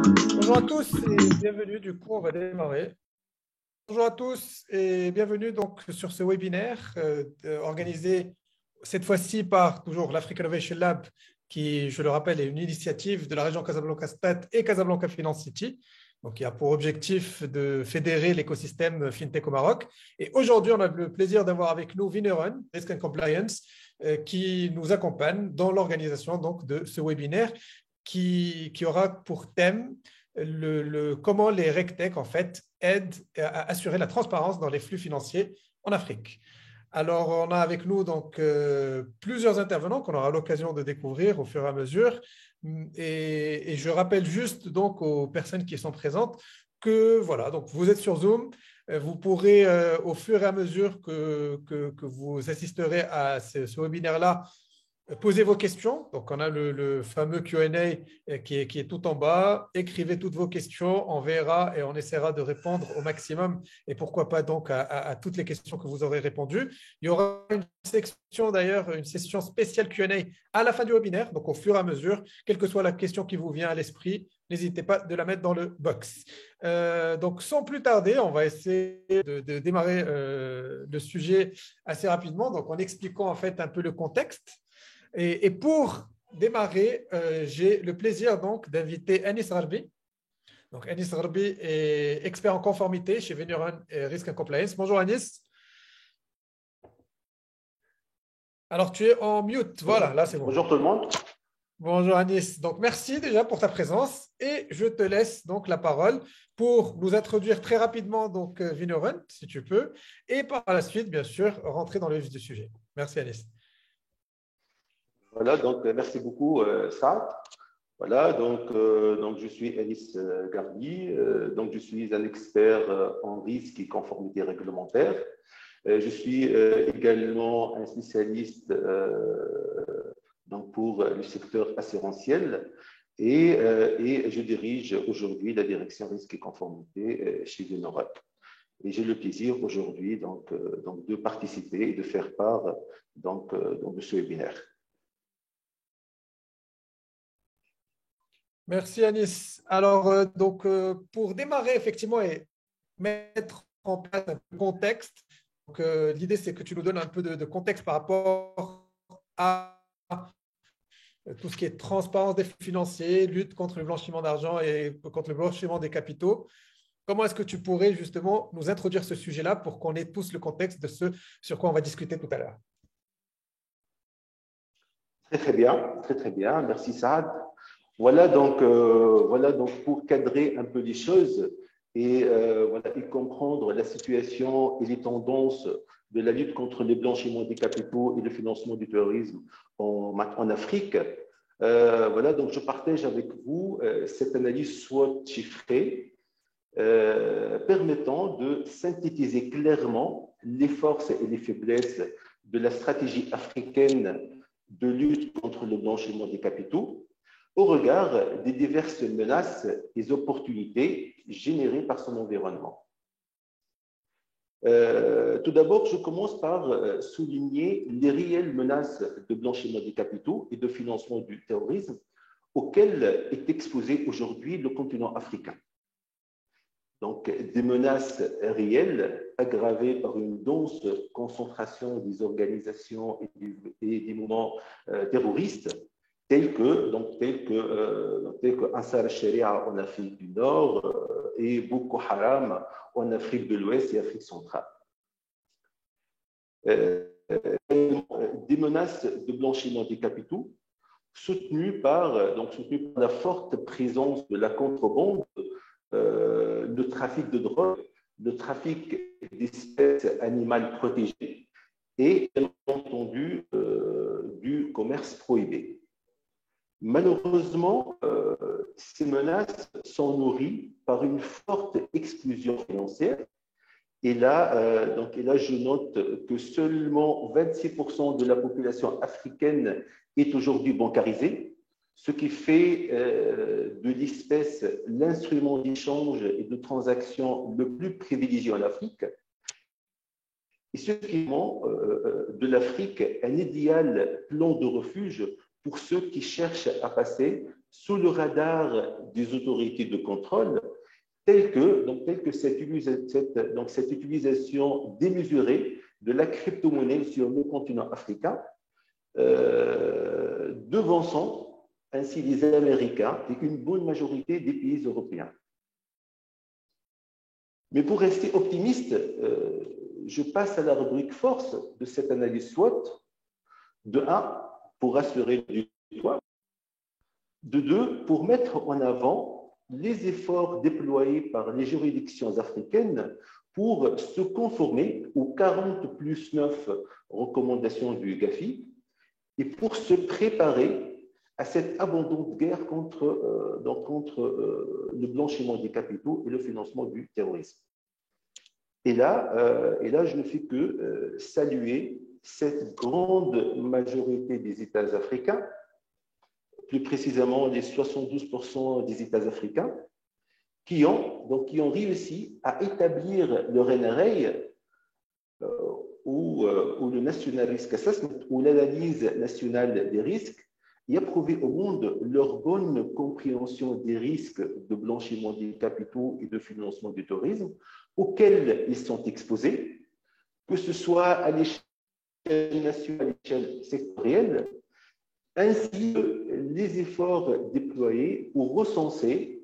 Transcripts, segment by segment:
Bonjour à tous et bienvenue. Du coup, on va démarrer. Bonjour à tous et bienvenue donc sur ce webinaire organisé cette fois-ci par toujours l'Africa Innovation Lab, qui, je le rappelle, est une initiative de la région Casablanca-Stade et Casablanca Finance City. Donc, il y a pour objectif de fédérer l'écosystème FinTech au Maroc. Et aujourd'hui, on a le plaisir d'avoir avec nous Vineron, Risk and Compliance, qui nous accompagne dans l'organisation donc de ce webinaire qui aura pour thème comment les RegTech en fait aident à assurer la transparence dans les flux financiers en Afrique. Alors, on a avec nous donc plusieurs intervenants qu'on aura l'occasion de découvrir au fur et à mesure. Et je rappelle juste donc aux personnes qui sont présentes que voilà, donc vous êtes sur Zoom. Vous pourrez, au fur et à mesure que vous assisterez à ce webinaire-là, posez vos questions. Donc, on a le fameux Q&A qui est tout en bas. Écrivez toutes vos questions, on verra et on essaiera de répondre au maximum et pourquoi pas donc à toutes les questions que vous aurez répondues. Il y aura une section d'ailleurs, une session spéciale Q&A à la fin du webinaire. Donc, au fur et à mesure, quelle que soit la question qui vous vient à l'esprit, n'hésitez pas de la mettre dans le box. Donc, sans plus tarder, on va essayer de démarrer le sujet assez rapidement, donc en expliquant en fait un peu le contexte. Et pour démarrer, j'ai le plaisir donc d'inviter Anis Rarbi. Donc, Anis Rarbi est expert en conformité chez Venuron Risk and Compliance. Bonjour Anis. Alors, tu es en mute. Voilà, là c'est bon. Bonjour tout le monde. Bonjour Anis. Donc, merci déjà pour ta présence et je te laisse donc la parole pour nous introduire très rapidement donc Venuron, si tu peux, et par la suite, bien sûr, rentrer dans le vif du sujet. Merci Anis. Voilà, donc merci beaucoup, Saad. Voilà, donc je suis Alice Garbi, donc je suis un expert en risque et conformité réglementaire. Je suis également un spécialiste donc pour le secteur assurantiel et je dirige aujourd'hui la direction risque et conformité chez Venuron. Et j'ai le plaisir aujourd'hui donc de participer et de faire part donc de ce webinaire. Merci Anis. Alors, pour démarrer effectivement et mettre en place un peu de contexte, l'idée c'est que tu nous donnes un peu de contexte par rapport à tout ce qui est transparence des flux financiers, lutte contre le blanchiment d'argent et contre le blanchiment des capitaux. Comment est-ce que tu pourrais justement nous introduire ce sujet-là pour qu'on ait tous le contexte de ce sur quoi on va discuter tout à l'heure? Très bien, très bien. Merci Saad. Voilà donc pour cadrer un peu les choses et, voilà, et comprendre la situation et les tendances de la lutte contre le blanchiment des capitaux et le financement du terrorisme en Afrique. Voilà, donc je partage avec vous cette analyse SWOT chiffrée permettant de synthétiser clairement les forces et les faiblesses de la stratégie africaine de lutte contre le blanchiment des capitaux au regard des diverses menaces et opportunités générées par son environnement. Tout d'abord, je commence par souligner les réelles menaces de blanchiment des capitaux et de financement du terrorisme auxquelles est exposé aujourd'hui le continent africain. Donc, des menaces réelles aggravées par une dense concentration des organisations et des mouvements terroristes tels que Ansar al-Sharia en Afrique du Nord et Boko Haram en Afrique de l'Ouest et Afrique centrale. Des menaces de blanchiment des capitaux soutenues par la forte présence de la contrebande, le trafic de drogue, le trafic d'espèces animales protégées et, bien entendu, du commerce prohibé. Malheureusement, ces menaces sont nourries par une forte exclusion financière. Et là, je note que seulement 26% de la population africaine est aujourd'hui bancarisée, ce qui fait de l'espèce l'instrument d'échange et de transaction le plus privilégié en Afrique. Et ce qui rend de l'Afrique un idéal plan de refuge pour ceux qui cherchent à passer sous le radar des autorités de contrôle, telle que cette utilisation démesurée de la crypto-monnaie sur le continent africain, devançant ainsi les Américains et une bonne majorité des pays européens. Mais pour rester optimiste, je passe à la rubrique force de cette analyse SWOT. De 1, pour assurer du toit. De 2, pour mettre en avant les efforts déployés par les juridictions africaines pour se conformer aux 40+9 recommandations du GAFI et pour se préparer à cet abandon de guerre contre le blanchiment des capitaux et le financement du terrorisme. Et là, je ne fais que saluer cette grande majorité des États africains, plus précisément les 72% des États africains, qui ont réussi à établir le NRA ou le National Risk Assessment, ou l'analyse nationale des risques, et à prouver au monde leur bonne compréhension des risques de blanchiment des capitaux et de financement du terrorisme auxquels ils sont exposés, que ce soit à l'échelle nationale, à l'échelle sectorielle, ainsi que les efforts déployés pour recenser,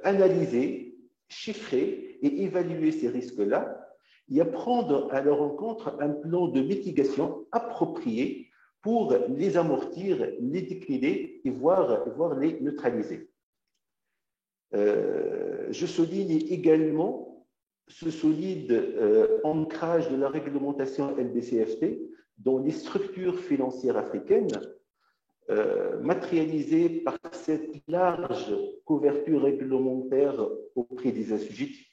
analyser, chiffrer et évaluer ces risques-là et à prendre à leur rencontre un plan de mitigation approprié pour les amortir, les décliner et voire les neutraliser. Je souligne également ce solide ancrage de la réglementation LBCFT dans les structures financières africaines, matérialisée par cette large couverture réglementaire auprès des assujettis,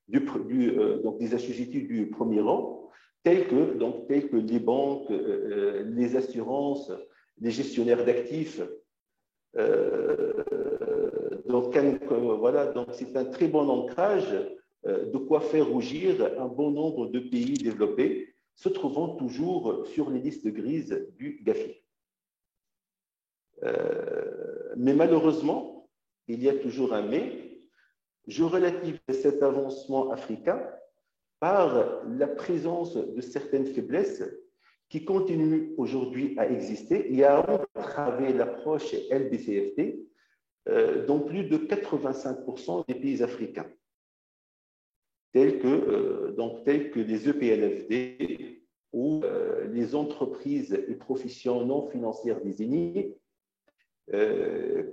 des assujettis du premier rang, tels que les banques, les assurances, les gestionnaires d'actifs. Donc c'est un très bon ancrage, de quoi faire rougir un bon nombre de pays développés se trouvant toujours sur les listes grises du GAFI. Mais malheureusement, il y a toujours un mais, je relativise cet avancement africain par la présence de certaines faiblesses qui continuent aujourd'hui à exister et à entraver l'approche LBCFT dans plus de 85% des pays africains, tels que les EPLFD ou les entreprises et professions non financières désignées,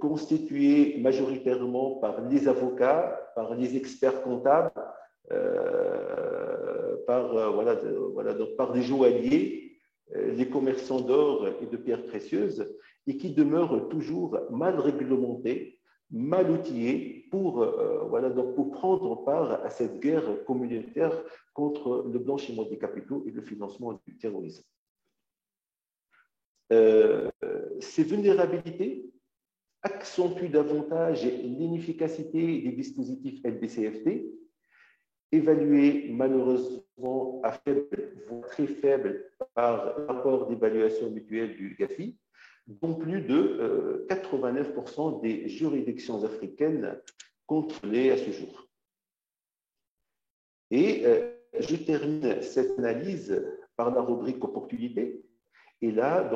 constituées majoritairement par les avocats, par les experts comptables, par les joailliers, les commerçants d'or et de pierres précieuses, et qui demeurent toujours mal réglementés, mal outillés pour prendre part à cette guerre communautaire contre le blanchiment des capitaux et le financement du terrorisme. Ces vulnérabilités accentuent davantage l'inefficacité des dispositifs LBCFT, évalués malheureusement à faible, voire très faible par rapport d'évaluation mutuelle du GAFI, dont plus de 89% des juridictions africaines contrôlées à ce jour. Et je termine cette analyse par la rubrique opportunité. Et là,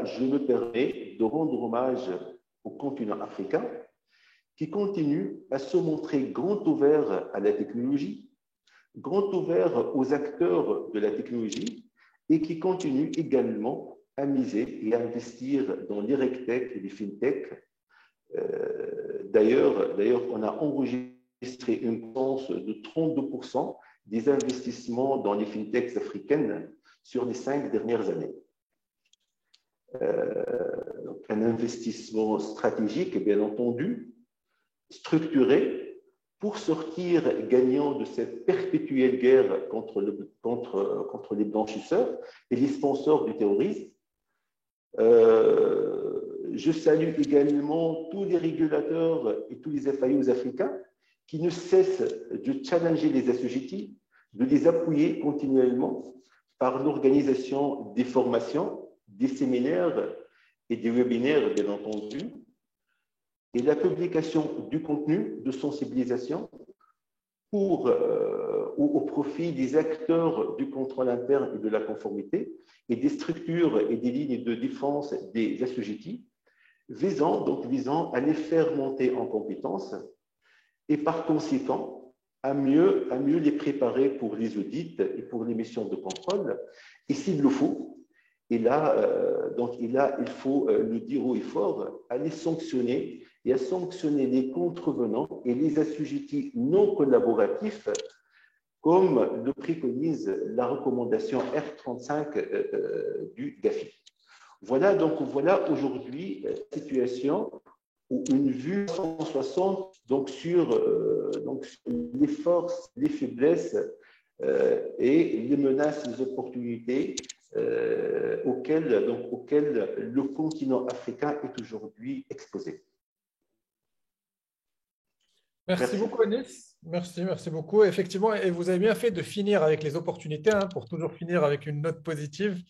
je me permets de rendre hommage au continent africain qui continue à se montrer grand ouvert à la technologie, grand ouvert aux acteurs de la technologie et qui continue également à miser et à investir dans les RegTech et les FinTech. D'ailleurs, on a enregistré une croissance de 32% des investissements dans les FinTechs africaines sur les 5 dernières années. Donc un investissement stratégique, bien entendu, structuré pour sortir gagnant de cette perpétuelle guerre contre les blanchisseurs et les sponsors du terrorisme. Je salue également tous les régulateurs et tous les FIOs africains qui ne cessent de challenger les assujettis, de les appuyer continuellement par l'organisation des formations, des séminaires et des webinaires, bien entendu, et la publication du contenu de sensibilisation au profit des acteurs du contrôle interne et de la conformité et des structures et des lignes de défense des assujettis, visant à les faire monter en compétences et par conséquent à mieux les préparer pour les audits et pour les missions de contrôle. Et s'il le faut, et là, il faut le dire haut et fort, à les sanctionner et à sanctionner les contrevenants et les assujettis non collaboratifs, comme le préconise la recommandation R35 du GAFI. Voilà aujourd'hui la situation ou une vue 160 sur les forces, les faiblesses et les menaces, les opportunités auxquelles le continent africain est aujourd'hui exposé. Merci beaucoup, Anis. Merci beaucoup. Effectivement, et vous avez bien fait de finir avec les opportunités, hein, pour toujours finir avec une note positive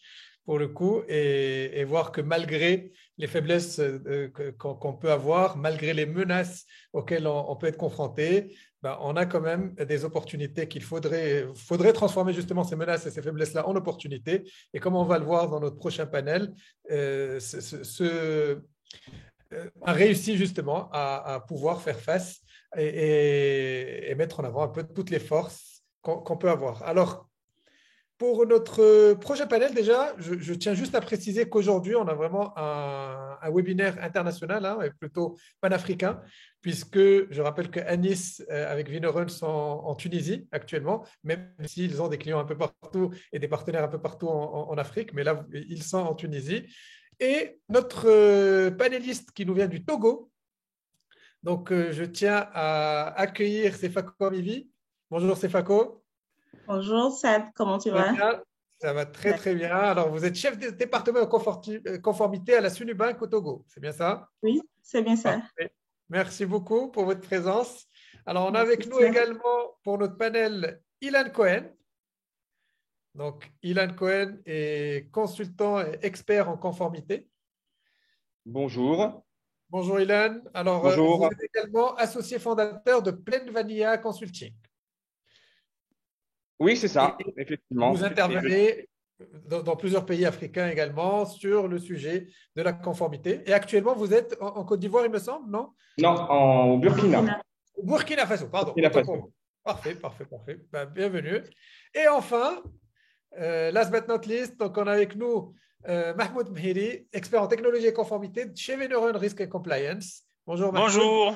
pour le coup, et voir que malgré les faiblesses qu'on peut avoir, malgré les menaces auxquelles on peut être confronté, ben, on a quand même des opportunités qu'il faudrait transformer justement ces menaces et ces faiblesses-là en opportunités. Et comme on va le voir dans notre prochain panel, a réussi justement à pouvoir faire face et mettre en avant un peu toutes les forces qu'on peut avoir. Alors, pour notre prochain panel, déjà, je tiens juste à préciser qu'aujourd'hui, on a vraiment un webinaire international, hein, et plutôt panafricain, puisque je rappelle que Anis, avec Vinorun, sont en Tunisie actuellement, même s'ils ont des clients un peu partout et des partenaires un peu partout en Afrique, mais là, ils sont en Tunisie. Et notre panéliste qui nous vient du Togo, donc je tiens à accueillir Sefako Mivi. Bonjour Sefako. Bonjour Sad, comment tu vas? Bien. Ça va très bien. Alors, vous êtes chef de département de conformité à la Sunibank au Togo, c'est bien ça? Oui, c'est bien ça. Parfait. Merci beaucoup pour votre présence. Alors, on a Merci, avec nous Sad. également pour notre panel Ilan Cohen. Donc, Ilan Cohen est consultant et expert en conformité. Bonjour. Bonjour Ilan. Alors, Bonjour. vous êtes également associé fondateur de Plaine Vanilla Consulting. Oui, c'est ça, effectivement. Vous intervenez dans plusieurs pays africains également sur le sujet de la conformité. Et actuellement, vous êtes en Côte d'Ivoire, il me semble, non? Non, au Burkina. Au Burkina Faso, pardon. Burkina Faso. Parfait. Ben, bienvenue. Et enfin, last but not least, donc on a avec nous Mahmoud Mhiri, expert en technologie et conformité chez Veneron Risk and Compliance. Bonjour Mahmoud.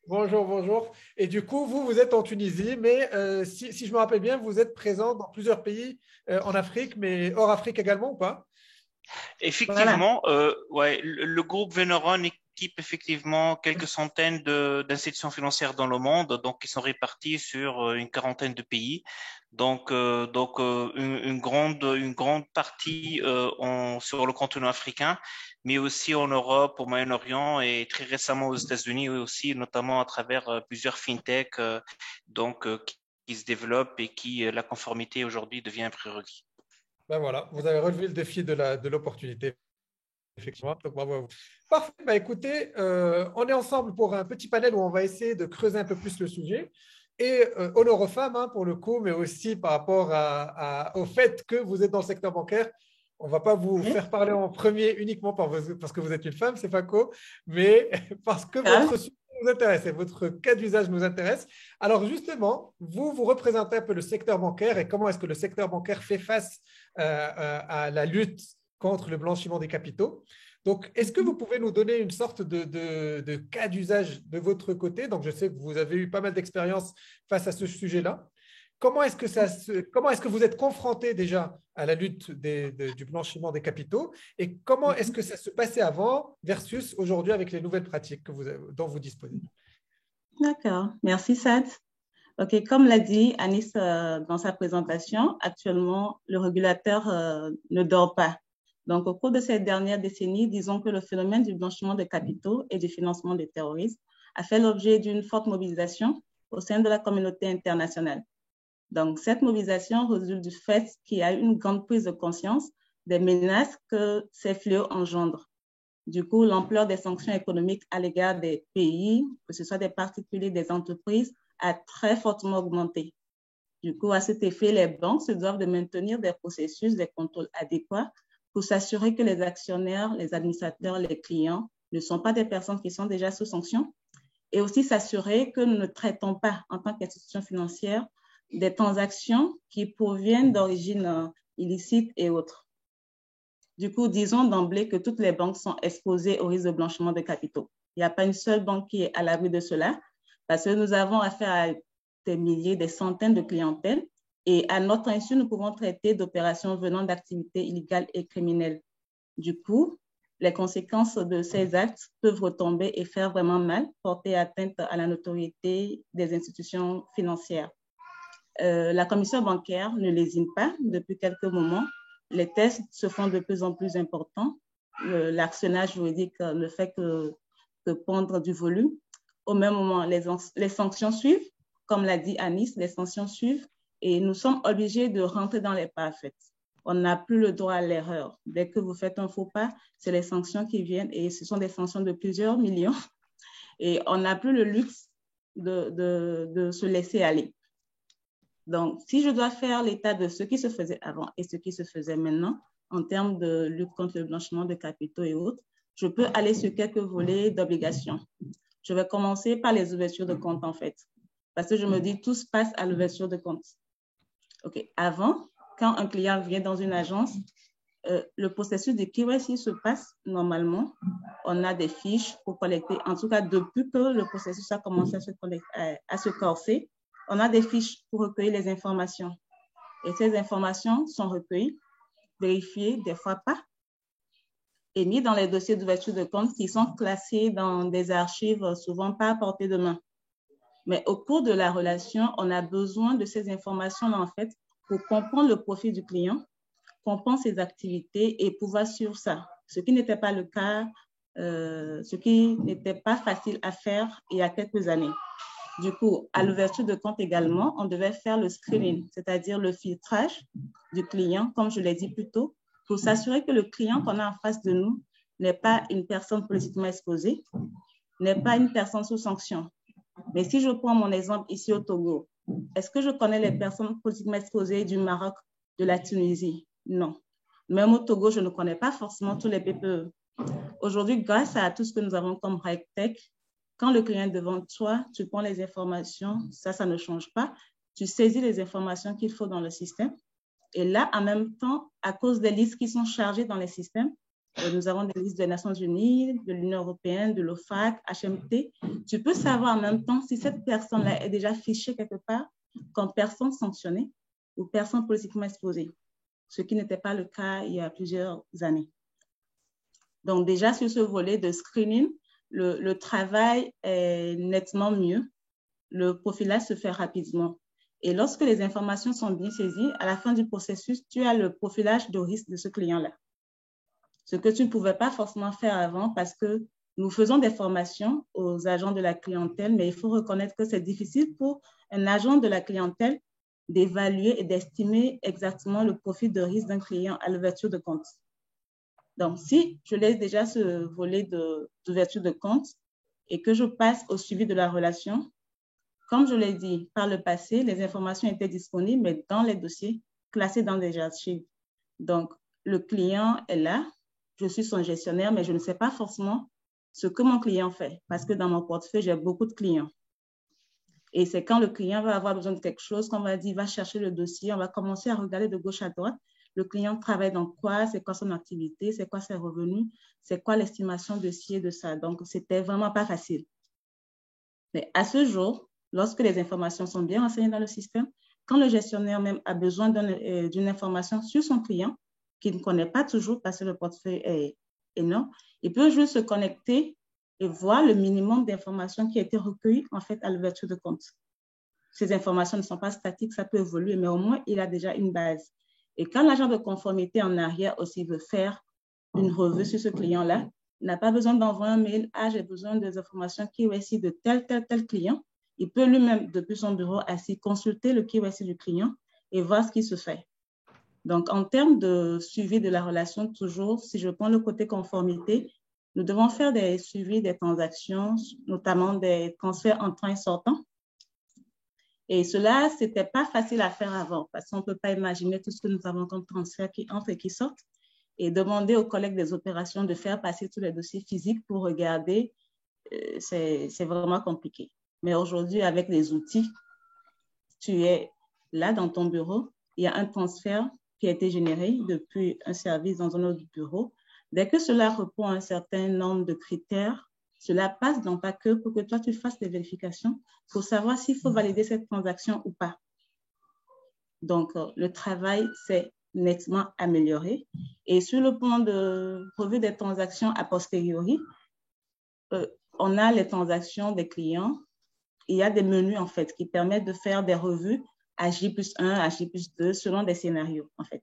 Bonjour. Et du coup, vous êtes en Tunisie, mais si je me rappelle bien, vous êtes présent dans plusieurs pays en Afrique, mais hors Afrique également ou pas? Effectivement, ouais, le groupe Veneron équipe effectivement quelques centaines d'institutions financières dans le monde, donc ils sont répartis sur une quarantaine de pays. Donc une grande partie sur le continent africain, mais aussi en Europe, au Moyen-Orient et très récemment aux États-Unis aussi, notamment à travers plusieurs fintech qui se développent et qui la conformité aujourd'hui devient un prérequis. Ben voilà, vous avez relevé le défi de l'opportunité. Effectivement, donc bravo à vous. Parfait. Ben écoutez, on est ensemble pour un petit panel où on va essayer de creuser un peu plus le sujet. Et honneur aux femmes, hein, pour le coup, mais aussi par rapport au fait que vous êtes dans le secteur bancaire. On ne va pas vous faire parler en premier uniquement parce que vous êtes une femme, c'est Fako, mais parce que votre sujet nous intéresse et votre cas d'usage nous intéresse. Alors justement, vous représentez un peu le secteur bancaire et comment est-ce que le secteur bancaire fait face à la lutte contre le blanchiment des capitaux. Donc, est-ce que vous pouvez nous donner une sorte de cas d'usage de votre côté? Donc, je sais que vous avez eu pas mal d'expérience face à ce sujet-là. Comment est-ce que vous êtes confronté déjà à la lutte du blanchiment des capitaux et comment est-ce que ça se passait avant versus aujourd'hui avec les nouvelles pratiques dont vous disposez? D'accord, merci Sad. Ok, comme l'a dit Anis dans sa présentation, actuellement, le régulateur ne dort pas. Donc, au cours de ces dernières décennies, disons que le phénomène du blanchiment des capitaux et du financement des terroristes a fait l'objet d'une forte mobilisation au sein de la communauté internationale. Donc, cette mobilisation résulte du fait qu'il y a une grande prise de conscience des menaces que ces fléaux engendrent. Du coup, l'ampleur des sanctions économiques à l'égard des pays, que ce soit des particuliers, des entreprises, a très fortement augmenté. Du coup, à cet effet, les banques se doivent de maintenir des processus, des contrôles adéquats pour s'assurer que les actionnaires, les administrateurs, les clients ne sont pas des personnes qui sont déjà sous sanction, et aussi s'assurer que nous ne traitons pas, en tant qu'institution financière, des transactions qui proviennent d'origine illicite et autres. Du coup, disons d'emblée que toutes les banques sont exposées au risque de blanchiment de capitaux. Il n'y a pas une seule banque qui est à l'abri de cela, parce que nous avons affaire à des milliers, des centaines de clientèles, et à notre insu, nous pouvons traiter d'opérations venant d'activités illégales et criminelles. Du coup, les conséquences de ces actes peuvent retomber et faire vraiment mal, porter atteinte à la notoriété des institutions financières. La commission bancaire ne lésine pas depuis quelques moments. Les tests se font de plus en plus importants. L'actionnage juridique ne fait que prendre du volume. Au même moment, les sanctions suivent. Comme l'a dit Anis, les sanctions suivent et nous sommes obligés de rentrer dans les pas faits. On n'a plus le droit à l'erreur. Dès que vous faites un faux pas, c'est les sanctions qui viennent et ce sont des sanctions de plusieurs millions. Et on n'a plus le luxe de se laisser aller. Donc, si je dois faire l'état de ce qui se faisait avant et ce qui se faisait maintenant, en termes de lutte contre le blanchiment de capitaux et autres, je peux aller sur quelques volets d'obligations. Je vais commencer par les ouvertures de compte, en fait, parce que je me dis, tout se passe à l'ouverture de compte. OK. Avant, quand un client vient dans une agence, le processus de KYC se passe normalement. On a des fiches pour collecter, en tout cas, depuis que le processus a commencé à se corser, on a des fiches pour recueillir les informations. Et ces informations sont recueillies, vérifiées, des fois pas, et mises dans les dossiers d'ouverture de compte qui sont classés dans des archives souvent pas à portée de main. Mais au cours de la relation, on a besoin de ces informations-là, en fait, pour comprendre le profil du client, comprendre ses activités et pouvoir suivre ça. Ce qui n'était pas le cas, ce qui n'était pas facile à faire il y a quelques années. Du coup, à l'ouverture de compte également, on devait faire le screening, c'est-à-dire le filtrage du client, comme je l'ai dit plus tôt, pour s'assurer que le client qu'on a en face de nous n'est pas une personne politiquement exposée, n'est pas une personne sous sanction. Mais si je prends mon exemple ici au Togo, est-ce que je connais les personnes politiquement exposées du Maroc, de la Tunisie? Non. Même au Togo, je ne connais pas forcément tous les PPE. Aujourd'hui, grâce à tout ce que nous avons comme RegTech, quand le client est devant toi, tu prends les informations, ça ne change pas. Tu saisis les informations qu'il faut dans le système. Et là, en même temps, à cause des listes qui sont chargées dans les systèmes, nous avons des listes des Nations Unies, de l'Union européenne, de l'OFAC, HMT. Tu peux savoir en même temps si cette personne-là est déjà fichée quelque part comme personne sanctionnée ou personne politiquement exposée, ce qui n'était pas le cas il y a plusieurs années. Donc déjà, sur ce volet de screening, le travail est nettement mieux. Le profilage se fait rapidement. Et lorsque les informations sont bien saisies, à la fin du processus, tu as le profilage de risque de ce client-là. Ce que tu ne pouvais pas forcément faire avant parce que nous faisons des formations aux agents de la clientèle, mais il faut reconnaître que c'est difficile pour un agent de la clientèle d'évaluer et d'estimer exactement le profil de risque d'un client à l'ouverture de compte. Donc, si je laisse déjà ce volet d'ouverture de compte et que je passe au suivi de la relation, comme je l'ai dit, par le passé, les informations étaient disponibles, mais dans les dossiers classés dans des archives. Donc, le client est là, je suis son gestionnaire, mais je ne sais pas forcément ce que mon client fait parce que dans mon portefeuille, j'ai beaucoup de clients. Et c'est quand le client va avoir besoin de quelque chose qu'on va dire, va chercher le dossier, on va commencer à regarder de gauche à droite. Le client travaille dans quoi, c'est quoi son activité, c'est quoi ses revenus, c'est quoi l'estimation de ci et de ça. Donc, c'était vraiment pas facile. Mais à ce jour, lorsque les informations sont bien renseignées dans le système, quand le gestionnaire même a besoin d'une information sur son client, qu'il ne connaît pas toujours parce que le portefeuille est énorme, il peut juste se connecter et voir le minimum d'informations qui a été recueillies en fait à l'ouverture de compte. Ces informations ne sont pas statiques, ça peut évoluer, mais au moins, il a déjà une base. Et quand l'agent de conformité en arrière aussi veut faire une revue sur ce client-là, il n'a pas besoin d'envoyer un mail, « Ah, j'ai besoin des informations KYC de tel client ». Il peut lui-même, depuis son bureau assis, consulter le KYC du client et voir ce qui se fait. Donc, en termes de suivi de la relation, toujours, si je prends le côté conformité, nous devons faire des suivis des transactions, notamment des transferts entrants et sortants. Et cela, ce n'était pas facile à faire avant parce qu'on ne peut pas imaginer tout ce que nous avons comme transferts qui entrent et qui sortent. Et demander aux collègues des opérations de faire passer tous les dossiers physiques pour regarder, c'est vraiment compliqué. Mais aujourd'hui, avec les outils, tu es là dans ton bureau, il y a un transfert qui a été généré depuis un service dans un autre bureau. Dès que cela répond à un certain nombre de critères, cela passe dans ta queue pour que toi, tu fasses des vérifications pour savoir s'il faut valider cette transaction ou pas. Donc, le travail s'est nettement amélioré. Et sur le plan de revue des transactions a posteriori, on a les transactions des clients. Il y a des menus, en fait, qui permettent de faire des revues à J+1, à J+2, selon des scénarios, en fait.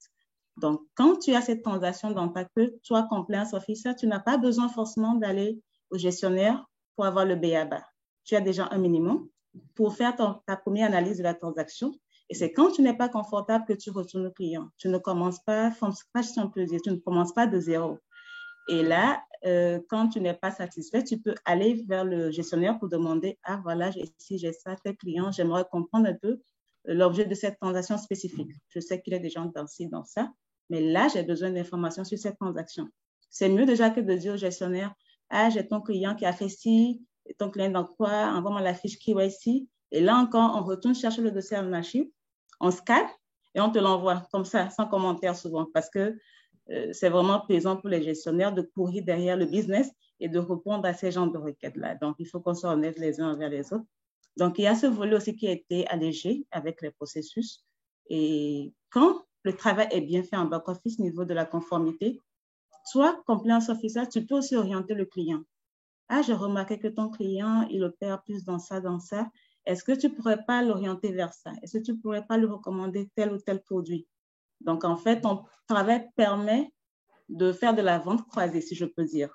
Donc, quand tu as cette transaction dans ta queue, toi, compliance officer, tu n'as pas besoin forcément d'aller au gestionnaire pour avoir le BABA. Tu as déjà un minimum pour faire ta première analyse de la transaction. Et c'est quand tu n'es pas confortable que tu retournes au client. Tu ne commences pas from scratch, si on peut dire. Tu ne commences pas de zéro. Et là, quand tu n'es pas satisfait, tu peux aller vers le gestionnaire pour demander, ah voilà, si j'ai ça, tel client, j'aimerais comprendre un peu l'objet de cette transaction spécifique. Je sais qu'il est déjà dans ça, mais là, j'ai besoin d'informations sur cette transaction. C'est mieux déjà que de dire au gestionnaire, ah, j'ai ton client qui a fait ci, ton client dans quoi, envoie-moi la fiche KYC. Et là encore, on retourne chercher le dossier en archive, on scanne et on te l'envoie comme ça, sans commentaire souvent, parce que c'est vraiment plaisant pour les gestionnaires de courir derrière le business et de répondre à ces genres de requêtes-là. Donc, il faut qu'on soit honnête les uns envers les autres. Donc, il y a ce volet aussi qui a été allégé avec les processus. Et quand le travail est bien fait en back-office au niveau de la conformité, toi, compliance officer, tu peux aussi orienter le client. Ah, j'ai remarqué que ton client, il opère plus dans ça, dans ça. Est-ce que tu ne pourrais pas l'orienter vers ça? Est-ce que tu ne pourrais pas lui recommander tel ou tel produit? Donc, en fait, ton travail permet de faire de la vente croisée, si je peux dire.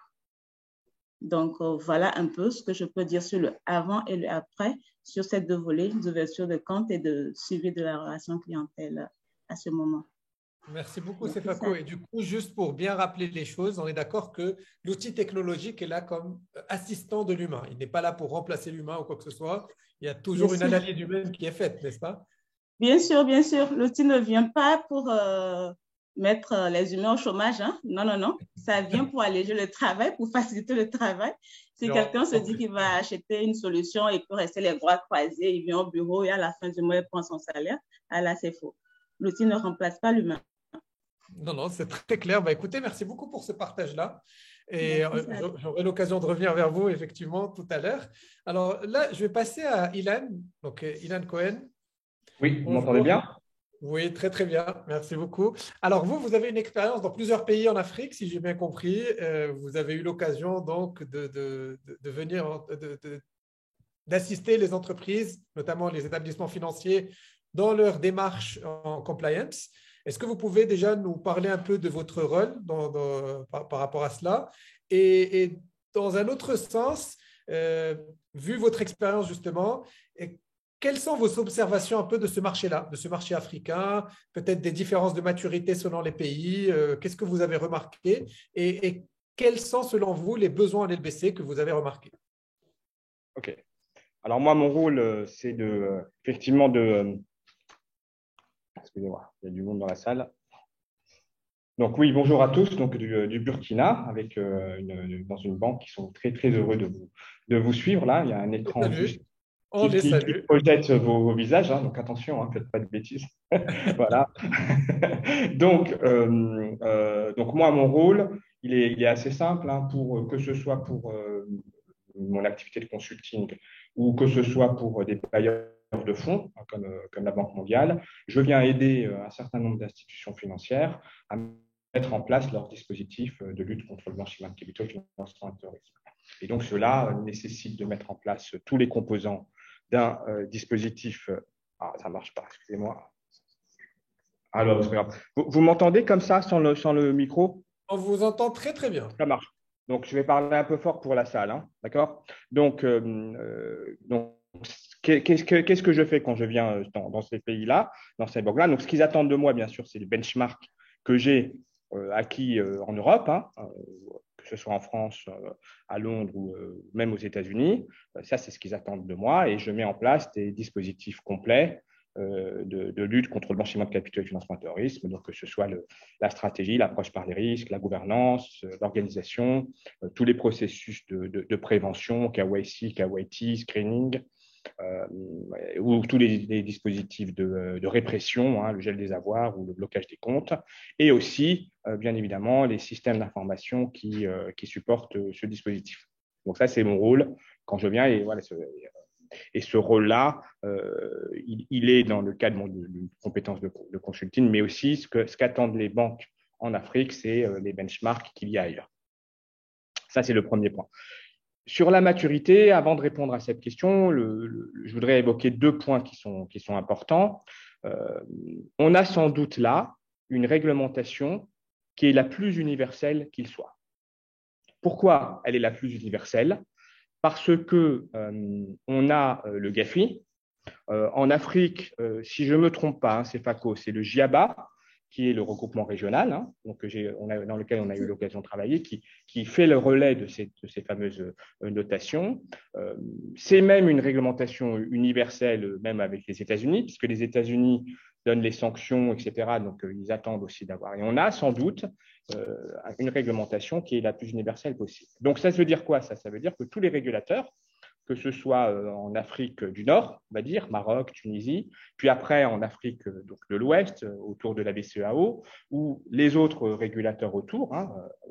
Donc, voilà un peu ce que je peux dire sur le avant et le après, sur ces deux volets d'ouverture de compte et de suivi de la relation clientèle à ce moment. Merci beaucoup, Sefako. Et du coup, juste pour bien rappeler les choses, on est d'accord que l'outil technologique est là comme assistant de l'humain. Il n'est pas là pour remplacer l'humain ou quoi que ce soit. Il y a toujours une analyse humaine qui est faite, n'est-ce pas? Bien sûr, bien sûr. L'outil ne vient pas pour mettre les humains au chômage. Hein? Non, non, non. Ça vient pour alléger le travail, pour faciliter le travail. Si quelqu'un se dit qu'il va acheter une solution et peut rester les bras croisés, il vient au bureau et à la fin du mois, il prend son salaire, ah là, c'est faux. L'outil ne remplace pas l'humain. Non, non, c'est très clair. Bah, écoutez, merci beaucoup pour ce partage-là. Et j'aurai l'occasion de revenir vers vous, effectivement, tout à l'heure. Alors là, je vais passer à Ilan. Donc, Ilan Cohen. Oui, vous m'entendez bien? Oui, très, très bien. Merci beaucoup. Alors, vous avez une expérience dans plusieurs pays en Afrique, si j'ai bien compris. Vous avez eu l'occasion, donc, de venir, d'assister les entreprises, notamment les établissements financiers, dans leur démarche en compliance. Est-ce que vous pouvez déjà nous parler un peu de votre rôle par rapport à cela? Et dans un autre sens, vu votre expérience justement, quelles sont vos observations un peu de ce marché-là, de ce marché africain, peut-être des différences de maturité selon les pays? Qu'est-ce que vous avez remarqué? Et quels sont selon vous les besoins en LBC que vous avez remarqués? OK. Alors moi, mon rôle, c'est effectivement de… Excusez-moi, il y a du monde dans la salle. Donc oui, bonjour à tous, donc du Burkina, avec dans une banque qui sont très très heureux de vous suivre là. Il y a un écran juste qui projette vos visages, hein, donc attention, hein, faites pas de bêtises. Voilà. Donc moi, mon rôle, il est assez simple, hein, que ce soit pour mon activité de consulting ou que ce soit pour des bailleurs de fonds, comme la Banque mondiale. Je viens aider un certain nombre d'institutions financières à mettre en place leur dispositif de lutte contre le blanchiment de capitaux, financement et terrorisme. Et donc, cela nécessite de mettre en place tous les composants d'un dispositif… Ah, ça ne marche pas, excusez-moi. Alors, c'est pas grave. Vous m'entendez comme ça, sans le micro? On vous entend très, très bien. Ça marche. Donc, je vais parler un peu fort pour la salle, hein, d'accord? Donc, qu'est-ce que je fais quand je viens dans ces pays-là, dans ces banques-là? Donc, ce qu'ils attendent de moi, bien sûr, c'est les benchmarks que j'ai acquis en Europe, hein, que ce soit en France, à Londres ou même aux États-Unis. Ça, c'est ce qu'ils attendent de moi et je mets en place des dispositifs complets de lutte contre le blanchiment de capitaux et le financement du terrorisme, donc que ce soit la stratégie, l'approche par les risques, la gouvernance, l'organisation, tous les processus de prévention, KYC, KYT, screening, ou tous les dispositifs de répression, le gel des avoirs ou le blocage des comptes, et aussi, bien évidemment, les systèmes d'information qui supportent ce dispositif. Donc ça, c'est mon rôle quand je viens, et voilà, et ce rôle-là, il est dans le cadre d'une compétence de consulting, mais aussi ce qu'attendent les banques en Afrique, c'est les benchmarks qu'il y a ailleurs. Ça, c'est le premier point. Sur la maturité, avant de répondre à cette question, je voudrais évoquer 2 points qui sont importants. On a sans doute là une réglementation qui est la plus universelle qu'il soit. Pourquoi elle est la plus universelle? Parce que on a le GAFI. En Afrique, si je ne me trompe pas, c'est FACO, c'est le GIABA, qui est le regroupement régional, donc dans lequel on a eu l'occasion de travailler, qui fait le relais de ces fameuses notations. C'est même une réglementation universelle, même avec les États-Unis, puisque les États-Unis donnent les sanctions, etc. Donc, ils attendent aussi d'avoir. Et on a sans doute une réglementation qui est la plus universelle possible. Donc, ça veut dire quoi, ça? Ça veut dire que tous les régulateurs, que ce soit en Afrique du Nord, on va dire, Maroc, Tunisie, puis après en Afrique donc de l'Ouest, autour de la BCEAO, ou les autres régulateurs autour,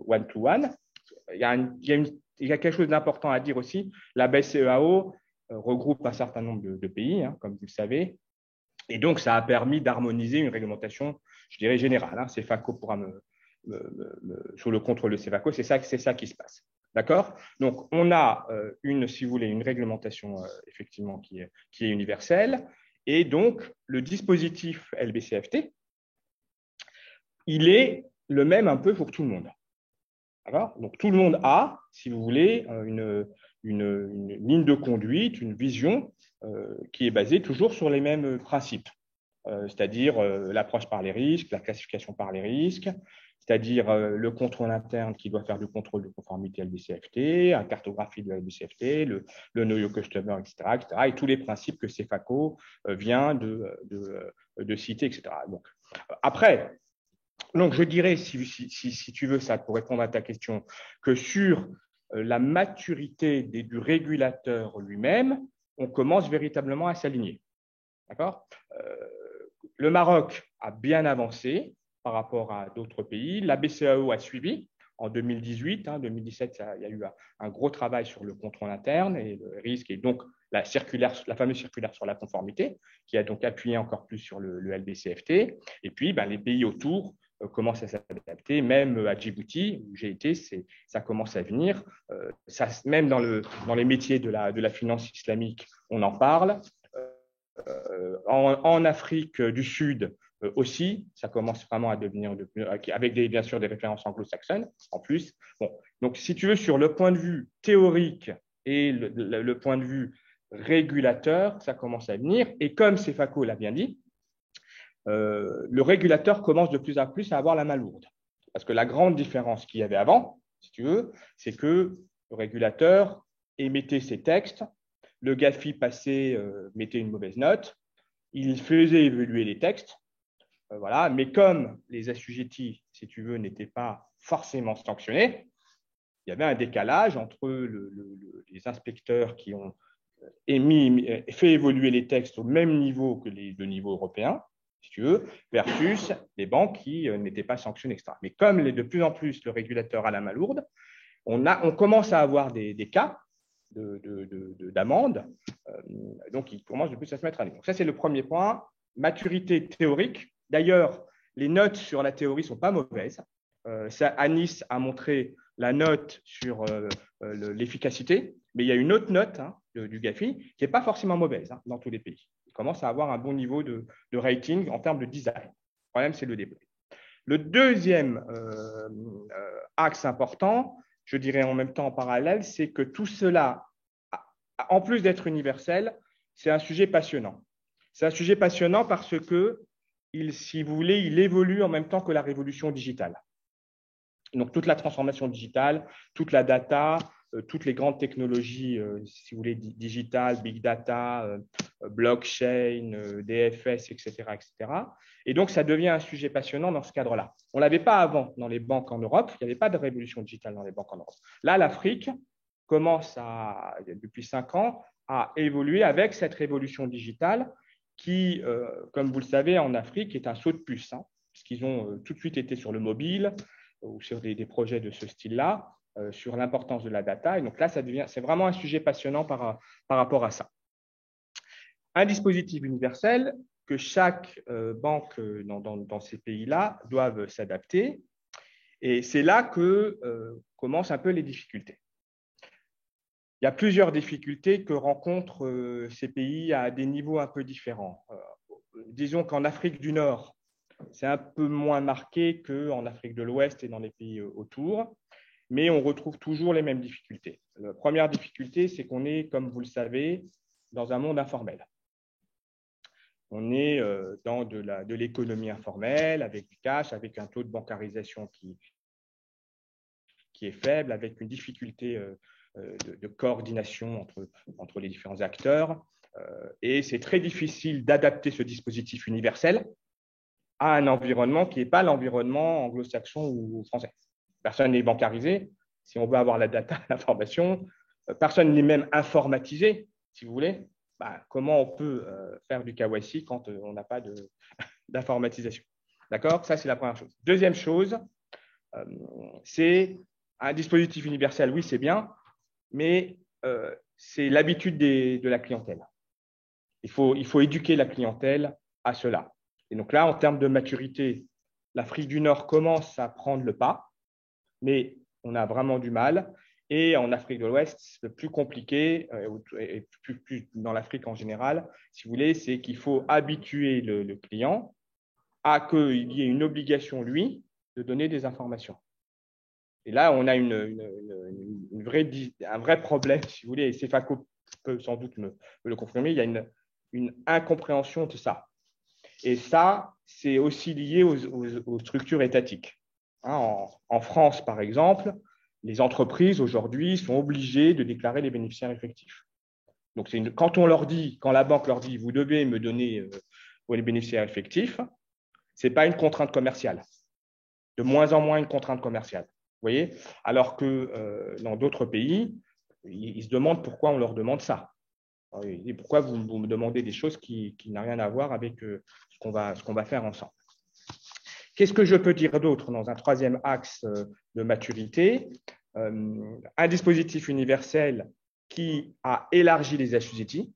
one-to-one. Il y a quelque chose d'important à dire aussi. La BCEAO regroupe un certain nombre de pays, comme vous le savez, et donc ça a permis d'harmoniser une réglementation, je dirais, générale. CEFACO pourra sur le contrôle de CEFACO, c'est ça qui se passe. D'accord? Donc, on a si vous voulez, une réglementation effectivement qui est universelle. Et donc, le dispositif LBCFT, il est le même un peu pour tout le monde. D'accord? Donc, tout le monde a, si vous voulez, une ligne de conduite, une vision qui est basée toujours sur les mêmes principes. C'est-à-dire l'approche par les risques, la classification par les risques, c'est-à-dire le contrôle interne qui doit faire du contrôle de conformité LBCFT, la cartographie de LBCFT, le know your customer, etc., et tous les principes que CEFACO vient de citer, etc. Donc, après, donc je dirais, si tu veux ça, pour répondre à ta question, que sur la maturité du régulateur lui-même, on commence véritablement à s'aligner. D'accord? Le Maroc a bien avancé par rapport à d'autres pays. La BCEAO a suivi en 2018. 2017, il y a eu un gros travail sur le contrôle interne et le risque, et donc la fameuse circulaire sur la conformité, qui a donc appuyé encore plus sur le LBCFT. Et puis, les pays autour commencent à s'adapter, même à Djibouti, où j'ai été, ça commence à venir. Même dans les métiers de la finance islamique, on en parle. En Afrique du Sud aussi, ça commence vraiment à devenir, avec bien sûr des références anglo-saxonnes en plus. Bon, donc, si tu veux, sur le point de vue théorique et le point de vue régulateur, ça commence à venir. Et comme CEFACO l'a bien dit, le régulateur commence de plus en plus à avoir la main lourde. Parce que la grande différence qu'il y avait avant, si tu veux, c'est que le régulateur émettait ses textes, le GAFI passait, mettait une mauvaise note, il faisait évoluer les textes, voilà. Mais comme les assujettis, si tu veux, n'étaient pas forcément sanctionnés, il y avait un décalage entre les inspecteurs qui ont fait évoluer les textes au même niveau que le niveau européen, si tu veux, versus les banques qui n'étaient pas sanctionnées, etc. Mais comme de plus en plus le régulateur a la main lourde, on commence à avoir des cas d'amende, donc il commence de plus à se mettre à niveau. Donc ça, c'est le premier point, maturité théorique. D'ailleurs, les notes sur la théorie ne sont pas mauvaises. Anis a montré la note sur l'efficacité, mais il y a une autre note du GAFI qui n'est pas forcément mauvaise dans tous les pays. Il commence à avoir un bon niveau de rating en termes de design. Le problème, c'est le début. Le deuxième axe important, je dirais en même temps en parallèle, c'est que tout cela, en plus d'être universel, c'est un sujet passionnant. C'est un sujet passionnant parce que, si vous voulez, il évolue en même temps que la révolution digitale. Donc, toute la transformation digitale, toute la data, toutes les grandes technologies, si vous voulez, digitales, big data, blockchain, DFS, etc., etc. Et donc, ça devient un sujet passionnant dans ce cadre-là. On ne l'avait pas avant dans les banques en Europe. Il n'y avait pas de révolution digitale dans les banques en Europe. Là, l'Afrique commence depuis 5 ans à évoluer avec cette révolution digitale qui, comme vous le savez, en Afrique, est un saut de puce, hein, puisqu'ils ont tout de suite été sur le mobile ou sur des projets de ce style-là, sur l'importance de la data. Et donc là, c'est vraiment un sujet passionnant par rapport à ça. Un dispositif universel que chaque banque dans ces pays-là doivent s'adapter. Et c'est là que commencent un peu les difficultés. Il y a plusieurs difficultés que rencontrent ces pays à des niveaux un peu différents. Disons qu'en Afrique du Nord, c'est un peu moins marqué qu'en Afrique de l'Ouest et dans les pays autour, mais on retrouve toujours les mêmes difficultés. La première difficulté, c'est qu'on est, comme vous le savez, dans un monde informel. On est dans de l'économie informelle, avec du cash, avec un taux de bancarisation qui est faible, avec une difficulté de coordination entre les différents acteurs. Et c'est très difficile d'adapter ce dispositif universel à un environnement qui n'est pas l'environnement anglo-saxon ou français. Personne n'est bancarisé. Si on veut avoir la data, l'information, personne n'est même informatisé, si vous voulez. Comment on peut faire du KYC quand on n'a pas d'informatisation? D'accord? Ça, c'est la première chose. Deuxième chose, c'est un dispositif universel. Oui, c'est bien, mais c'est l'habitude de la clientèle. Il faut éduquer la clientèle à cela. Et donc là, en termes de maturité, l'Afrique du Nord commence à prendre le pas, mais on a vraiment du mal. Et en Afrique de l'Ouest, le plus compliqué, et plus dans l'Afrique en général, si vous voulez, c'est qu'il faut habituer le client à qu'il y ait une obligation, lui, de donner des informations. Et là, on a un vrai problème, si vous voulez, et Sefako peut sans doute me le confirmer, il y a une incompréhension de ça. Et ça, c'est aussi lié aux structures étatiques. En France, par exemple, les entreprises aujourd'hui sont obligées de déclarer les bénéficiaires effectifs. Donc, quand la banque leur dit, vous devez me donner les bénéficiaires effectifs, ce n'est pas une contrainte commerciale. De moins en moins une contrainte commerciale. Vous voyez? Alors que dans d'autres pays, ils se demandent pourquoi on leur demande ça. Et pourquoi vous me demandez des choses qui n'ont rien à voir avec ce qu'on va faire ensemble. Qu'est-ce que je peux dire d'autre dans un troisième axe de maturité? Un dispositif universel qui a élargi les assujettis.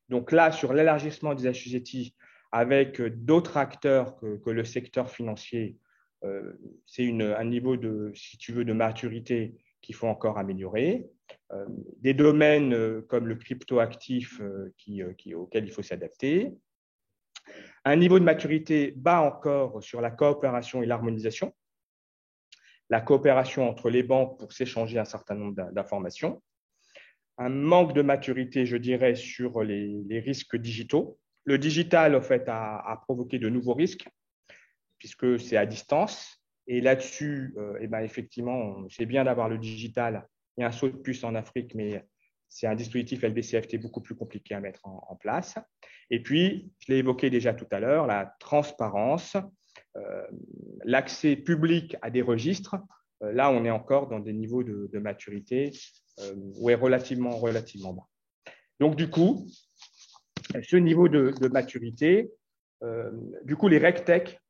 Donc là, sur l'élargissement des assujettis avec d'autres acteurs que le secteur financier, c'est un niveau si tu veux, de maturité qu'il faut encore améliorer. Des domaines comme le cryptoactif auquel il faut s'adapter. Un niveau de maturité bas encore sur la coopération et l'harmonisation. La coopération entre les banques pour s'échanger un certain nombre d'informations. Un manque de maturité, je dirais, sur les risques digitaux. Le digital, en fait, a provoqué de nouveaux risques, puisque c'est à distance. Et là-dessus, effectivement, c'est bien d'avoir le digital. Il y a un saut de puce en Afrique, mais c'est un dispositif LBCFT beaucoup plus compliqué à mettre en place. Et puis, je l'ai évoqué déjà tout à l'heure, la transparence, l'accès public à des registres. Là, on est encore dans des niveaux de maturité relativement bas. Donc, du coup, ce niveau de maturité, les RegTech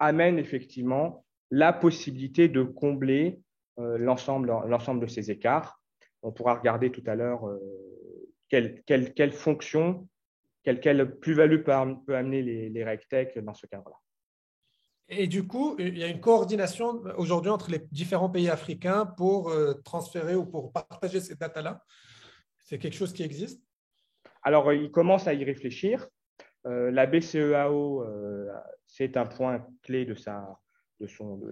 amènent effectivement la possibilité de combler l'ensemble de ces écarts. On pourra regarder tout à l'heure quelle fonction, quelle plus-value peut amener les RegTech dans ce cadre-là. Et du coup, il y a une coordination aujourd'hui entre les différents pays africains pour transférer ou pour partager ces datas-là. C'est quelque chose qui existe? Alors, ils commencent à y réfléchir. La BCEAO, c'est un point clé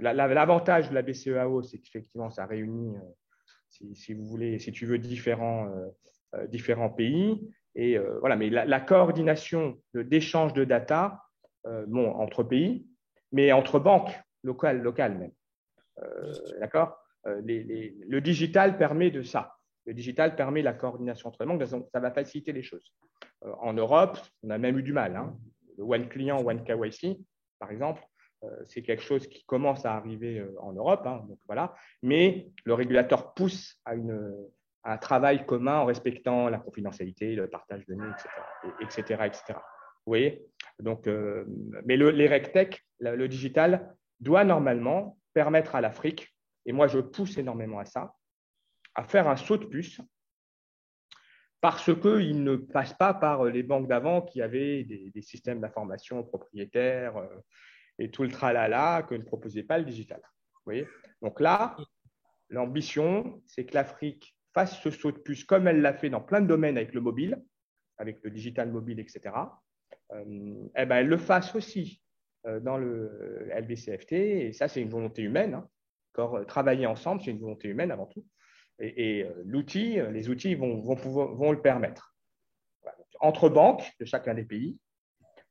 l'avantage de la BCEAO, c'est qu'effectivement, ça réunit, si vous voulez, si tu veux, différents pays. Et voilà, mais la coordination d'échange de data, entre pays, mais entre banques locales même. D'accord. Le digital permet de ça. Le digital permet la coordination entre les banques, ça va faciliter les choses. En Europe, on a même eu du mal. Hein. Le One Client, One KYC, par exemple, c'est quelque chose qui commence à arriver en Europe. Hein, donc voilà. Mais le régulateur pousse à un travail commun en respectant la confidentialité, le partage de données, etc. Vous voyez. Donc, mais les RegTech, le digital, doit normalement permettre à l'Afrique, et moi je pousse énormément à ça, à faire un saut de puce parce qu'ils ne passent pas par les banques d'avant qui avaient des systèmes d'information propriétaires et tout le tralala que ne proposait pas le digital. Vous voyez. Donc là, l'ambition, c'est que l'Afrique fasse ce saut de puce comme elle l'a fait dans plein de domaines avec le mobile, avec le digital mobile, etc. Eh ben, elle le fasse aussi dans le LBCFT, et ça, c'est une volonté humaine. Hein. Travailler ensemble, c'est une volonté humaine avant tout. Et les outils vont le permettre. Voilà. Entre banques de chacun des pays.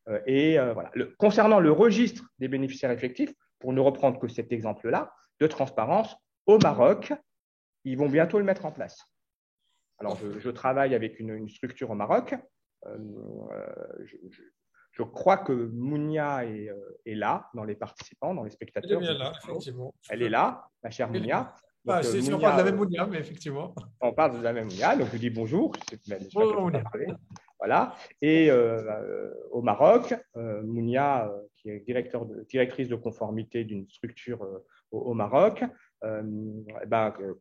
Voilà. Concernant le registre des bénéficiaires effectifs, pour ne reprendre que cet exemple-là, de transparence, au Maroc, ils vont bientôt le mettre en place. Alors, je travaille avec une structure au Maroc. Je crois que Mounia est là, dans les participants, dans les spectateurs. Elle est bien là, effectivement. Elle est là, ma chère Mounia. Si on parle de la même Mounia, mais effectivement. On parle de la même Mounia, donc je dis bonjour. Bonjour Mounia. Voilà. Et au Maroc, Mounia, qui est directrice de conformité d'une structure au Maroc,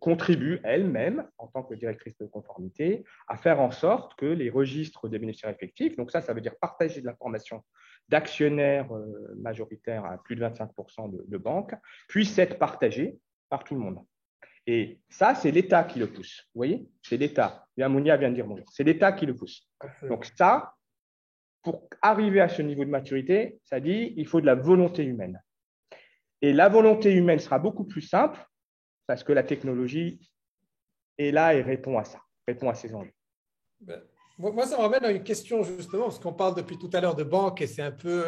contribue elle-même, en tant que directrice de conformité, à faire en sorte que les registres des bénéficiaires effectifs, donc ça veut dire partager de l'information d'actionnaires majoritaires à plus de 25% de banques, puissent être partagés par tout le monde. Et ça, c'est l'État qui le pousse. Vous voyez, c'est l'État. Mounia vient de dire bonjour. C'est l'État qui le pousse. Donc ça, pour arriver à ce niveau de maturité, ça dit il faut de la volonté humaine. Et la volonté humaine sera beaucoup plus simple parce que la technologie est là et répond à ça, répond à ces enjeux. Moi, ça me ramène à une question justement, parce qu'on parle depuis tout à l'heure de banques et c'est un peu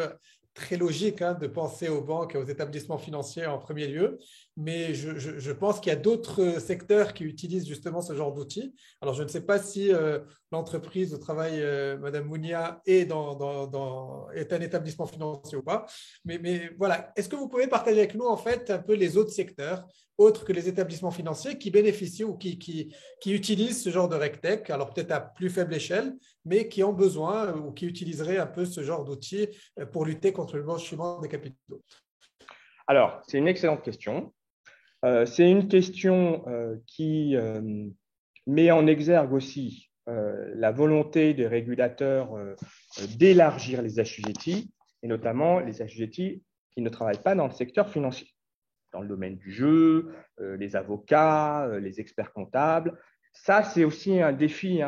très logique de penser aux banques et aux établissements financiers en premier lieu, mais je pense qu'il y a d'autres secteurs qui utilisent justement ce genre d'outils. Alors, je ne sais pas si l'entreprise où travaille Madame Mounia est un établissement financier ou pas, mais voilà. Est-ce que vous pouvez partager avec nous en fait un peu les autres secteurs, autres que les établissements financiers, qui bénéficient ou qui utilisent ce genre de RegTech, alors peut-être à plus faible échelle, mais qui ont besoin ou qui utiliseraient un peu ce genre d'outils pour lutter contre le blanchiment des capitaux? Alors, c'est une excellente question. C'est une question qui met en exergue aussi la volonté des régulateurs d'élargir les assujettis, et notamment les assujettis qui ne travaillent pas dans le secteur financier, dans le domaine du jeu, les avocats, les experts comptables. Ça, c'est aussi un défi,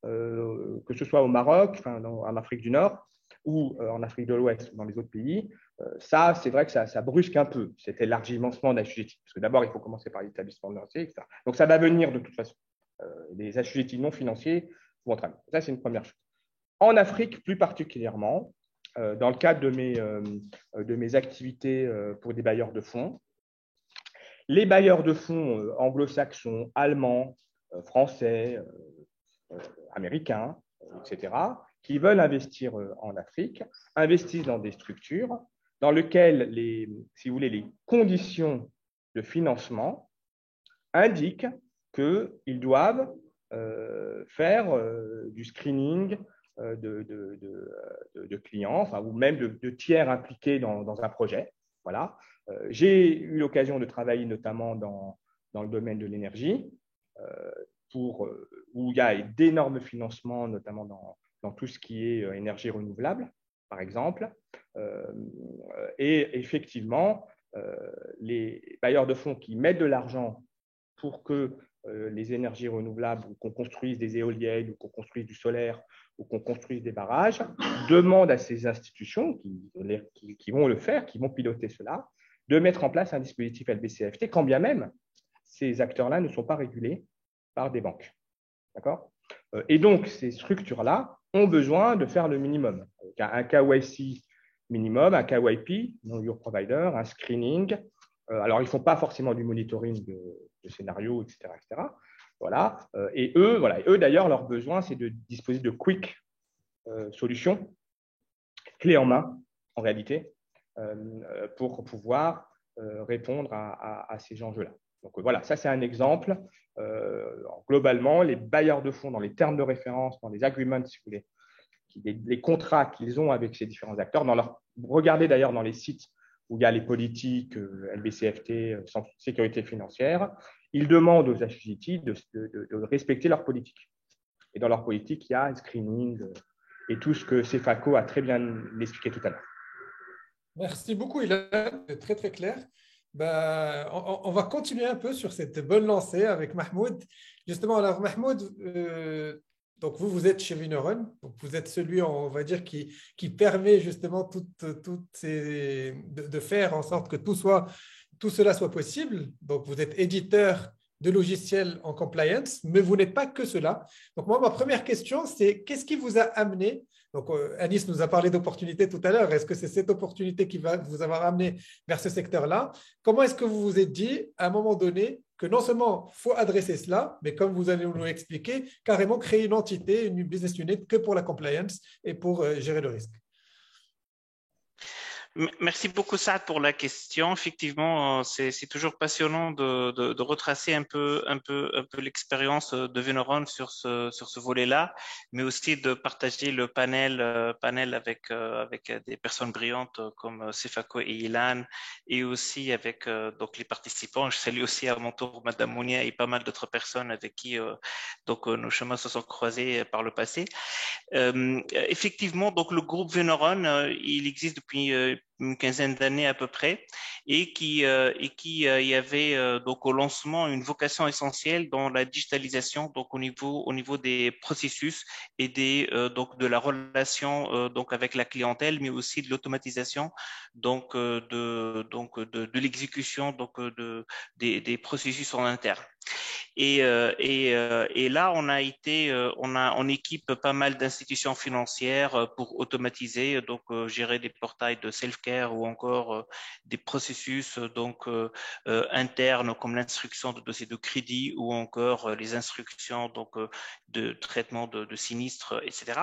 que ce soit au Maroc, en Afrique du Nord, ou en Afrique de l'Ouest, ou dans les autres pays. Ça, c'est vrai que ça brusque un peu cet élargissement d'assujettis. Parce que d'abord, il faut commencer par l'établissement financier, etc. Donc, ça va venir de toute façon. Les assujettis non financiers vont travailler. Ça, c'est une première chose. En Afrique, plus particulièrement, dans le cadre de mes activités pour des bailleurs de fonds, les bailleurs de fonds anglo-saxons, allemands, français, américains, etc., qui veulent investir en Afrique, investissent dans des structures dans lesquelles, si vous voulez, les conditions de financement indiquent qu'ils doivent faire du screening de clients, ou même de tiers impliqués dans un projet. Voilà. J'ai eu l'occasion de travailler notamment dans le domaine de l'énergie, où il y a d'énormes financements, notamment dans tout ce qui est énergie renouvelable, par exemple. Et effectivement, les bailleurs de fonds qui mettent de l'argent pour que les énergies renouvelables, ou qu'on construise des éoliennes, ou qu'on construise du solaire, ou qu'on construise des barrages, demandent à ces institutions qui vont le faire, qui vont piloter cela, de mettre en place un dispositif LBCFT, quand bien même ces acteurs-là ne sont pas régulés par des banques. D'accord ? Et donc, ces structures-là ont besoin de faire le minimum. Un KYC minimum, un KYP, Know Your Provider, un screening, Alors, ils ne font pas forcément du monitoring de scénarios, etc., etc. Voilà. Et eux, d'ailleurs, leur besoin, c'est de disposer de quick solutions, clés en main, en réalité, pour pouvoir répondre à ces enjeux-là. Donc voilà, ça c'est un exemple. Globalement, les bailleurs de fonds, dans les termes de référence, dans les agreements, si vous voulez, les contrats qu'ils ont avec ces différents acteurs, regardez d'ailleurs dans les sites où il y a les politiques, LBCFT, sécurité financière, ils demandent aux associés de respecter leur politique. Et dans leur politique, il y a un screening et tout ce que Cefaco a très bien expliqué tout à l'heure. Merci beaucoup, Ilan. C'est très, très clair. On va continuer un peu sur cette bonne lancée avec Mahmoud. Justement, alors Mahmoud, donc vous êtes chez Vineron, donc vous êtes celui, on va dire, qui permet justement de faire en sorte que tout cela soit possible. Donc vous êtes éditeur de logiciels en compliance, mais vous n'êtes pas que cela. Donc moi, ma première question, c'est qu'est-ce qui vous a amené? Donc Anis nous a parlé d'opportunités tout à l'heure. Est-ce que c'est cette opportunité qui va vous avoir amené vers ce secteur-là? Comment est-ce que vous vous êtes dit à un moment donné que non seulement il faut adresser cela, mais comme vous allez nous l'expliquer, carrément créer une entité, une business unit que pour la compliance et pour gérer le risque? Merci beaucoup, Saad, pour la question. Effectivement, c'est toujours passionnant de retracer un peu l'expérience de Veneron sur ce volet-là, mais aussi de partager le panel avec des personnes brillantes comme Cefaco et Ilan, et aussi avec donc les participants. Je salue aussi à mon tour Madame Mounia et pas mal d'autres personnes avec qui nos chemins se sont croisés par le passé. Effectivement, donc le groupe Veneron, il existe depuis une quinzaine d'années à peu près, et qui y avait donc au lancement une vocation essentielle dans la digitalisation, donc au niveau des processus et donc de la relation donc avec la clientèle, mais aussi de l'automatisation donc de l'exécution donc des processus en interne. Et là, on équipe pas mal d'institutions financières pour automatiser, donc gérer des portails de self-care ou encore des processus donc internes comme l'instruction de dossiers de crédit ou encore les instructions donc de traitement de sinistres, etc.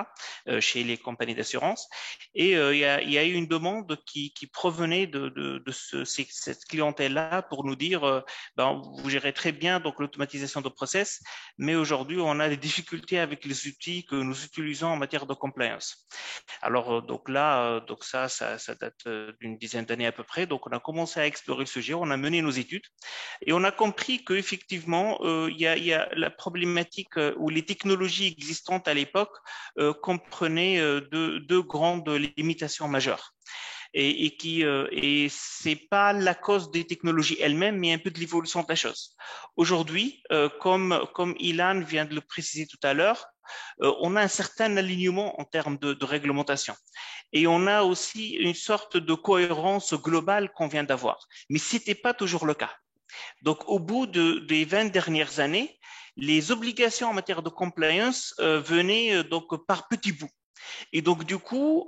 Chez les compagnies d'assurance. Et il y a eu une demande qui provenait de cette clientèle-là pour nous dire vous gérez très bien donc l'automatisation de process, mais aujourd'hui on a des difficultés avec les outils que nous utilisons en matière de compliance. Alors donc là, donc ça date d'une dizaine d'années à peu près. Donc on a commencé à explorer le sujet, on a mené nos études et on a compris qu'effectivement il y a la problématique où les technologies existantes à l'époque comprenaient deux grandes limitations majeures. Et c'est pas la cause des technologies elles-mêmes, mais un peu de l'évolution de la chose. Aujourd'hui, comme Ilan vient de le préciser tout à l'heure, on a un certain alignement en termes de réglementation. Et on a aussi une sorte de cohérence globale qu'on vient d'avoir. Mais ce n'était pas toujours le cas. Donc, au bout des 20 dernières années, les obligations en matière de compliance venaient donc par petits bouts. Et donc, du coup,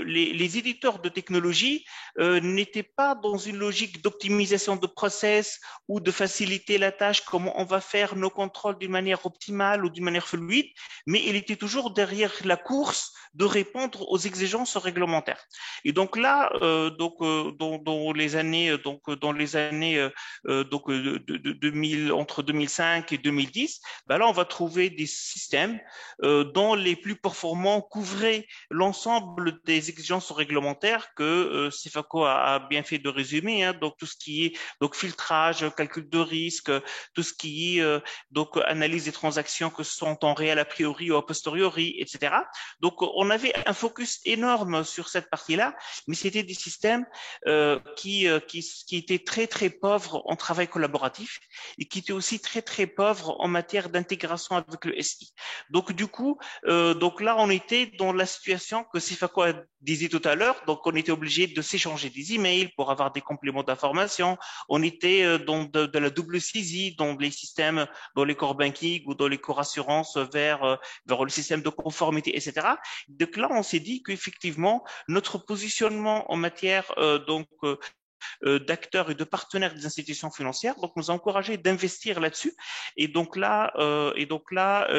les éditeurs de technologie n'étaient pas dans une logique d'optimisation de process ou de faciliter la tâche, comment on va faire nos contrôles d'une manière optimale ou d'une manière fluide, mais il était toujours derrière la course de répondre aux exigences réglementaires. Et donc là, dans les années entre 2005 et 2010, là, on va trouver des systèmes dont les plus performants couvrait l'ensemble des exigences réglementaires que Cefaco a bien fait de résumer, hein, donc tout ce qui est donc filtrage, calcul de risque, tout ce qui est donc analyse des transactions que ce soit en temps réel a priori ou a posteriori, etc. Donc on avait un focus énorme sur cette partie-là, mais c'était des systèmes qui étaient très très pauvres en travail collaboratif et qui étaient aussi très très pauvres en matière d'intégration avec le SI. Donc du coup, donc là on était dans la situation que Cefaco disait tout à l'heure, donc on était obligé de s'échanger des emails pour avoir des compléments d'information, on était dans de la double saisie dans les systèmes, dans les core banking ou dans les core assurances vers le système de conformité, etc. Donc là on s'est dit qu'effectivement notre positionnement en matière d'acteurs et de partenaires des institutions financières. Donc, nous a encouragé d'investir là-dessus. Et donc là,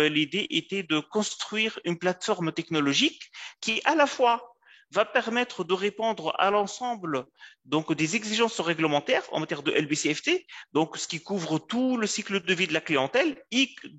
l'idée était de construire une plateforme technologique qui, à la fois, va permettre de répondre à l'ensemble donc des exigences réglementaires en matière de LBCFT, donc ce qui couvre tout le cycle de vie de la clientèle,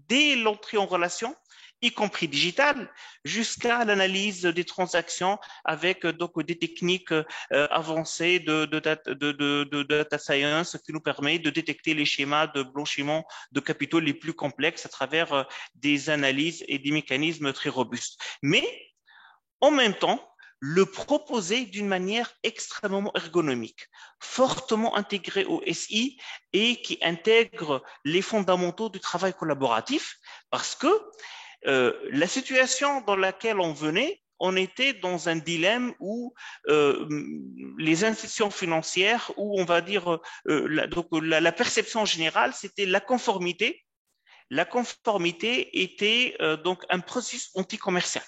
dès l'entrée en relation, y compris digital, jusqu'à l'analyse des transactions avec donc des techniques avancées de data science qui nous permet de détecter les schémas de blanchiment de capitaux les plus complexes à travers des analyses et des mécanismes très robustes. Mais en même temps, le proposer d'une manière extrêmement ergonomique, fortement intégré au SI et qui intègre les fondamentaux du travail collaboratif, parce que la situation dans laquelle on venait, on était dans un dilemme où les institutions financières, où on va dire la perception générale, c'était la conformité. La conformité était donc un processus anticommercial.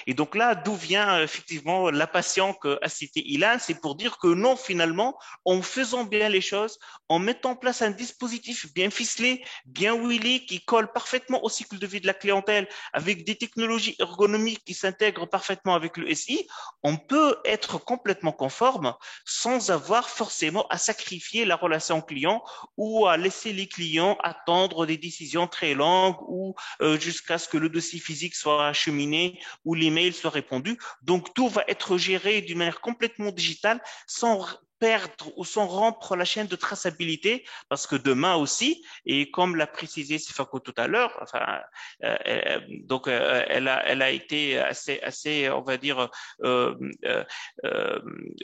Et donc là, d'où vient effectivement la passion qu'a cité Ilan, c'est pour dire que non, finalement, en faisant bien les choses, en mettant en place un dispositif bien ficelé, bien huilé, qui colle parfaitement au cycle de vie de la clientèle, avec des technologies ergonomiques qui s'intègrent parfaitement avec le SI, on peut être complètement conforme sans avoir forcément à sacrifier la relation client ou à laisser les clients attendre des décisions très longues ou jusqu'à ce que le dossier physique soit acheminé ou l'email soit répondu. Donc, tout va être géré d'une manière complètement digitale sans perdre ou sans rompre la chaîne de traçabilité, parce que demain aussi, et comme l'a précisé Sifako tout à l'heure, enfin, elle a été assez, on va dire,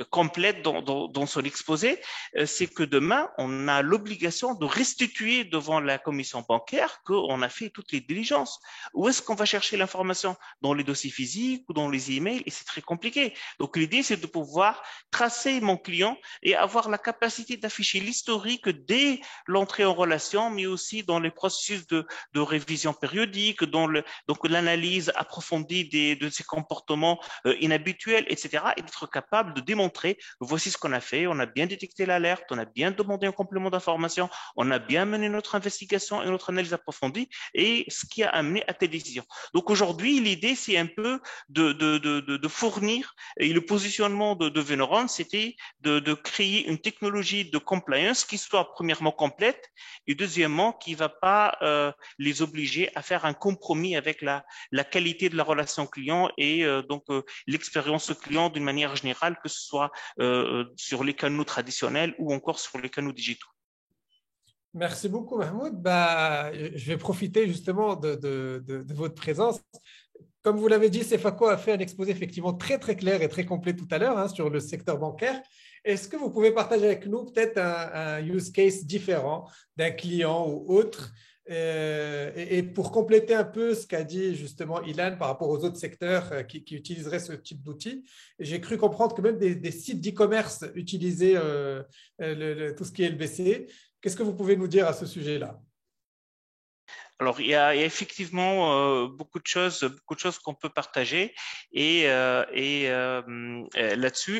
complète dans son exposé, c'est que demain, on a l'obligation de restituer devant la commission bancaire qu'on a fait toutes les diligences. Où est-ce qu'on va chercher l'information? Dans les dossiers physiques ou dans les emails? Et c'est très compliqué. Donc, l'idée, c'est de pouvoir tracer mon client et avoir la capacité d'afficher l'historique dès l'entrée en relation, mais aussi dans les processus de révision périodique, donc l'analyse approfondie de ces comportements inhabituels, etc. Et d'être capable de démontrer, voici ce qu'on a fait, on a bien détecté l'alerte, on a bien demandé un complément d'information, on a bien mené notre investigation et notre analyse approfondie, et ce qui a amené à telle décision. Donc aujourd'hui, l'idée, c'est un peu de fournir, et le positionnement de Veneron, c'était de créer une technologie de compliance qui soit premièrement complète et deuxièmement qui ne va pas les obliger à faire un compromis avec la qualité de la relation client et l'expérience client d'une manière générale, que ce soit sur les canaux traditionnels ou encore sur les canaux digitaux. Merci beaucoup, Mahmoud. Je vais profiter justement de votre présence. Comme vous l'avez dit, Sefako a fait un exposé effectivement très, très clair et très complet tout à l'heure sur le secteur bancaire. Est-ce que vous pouvez partager avec nous peut-être un use case différent d'un client ou autre et pour compléter un peu ce qu'a dit justement Ilan par rapport aux autres secteurs qui utiliseraient ce type d'outils? J'ai cru comprendre que même des sites d'e-commerce utilisaient tout ce qui est LBC. Qu'est-ce que vous pouvez nous dire à ce sujet-là? Alors, il y a effectivement beaucoup de choses qu'on peut partager et là-dessus.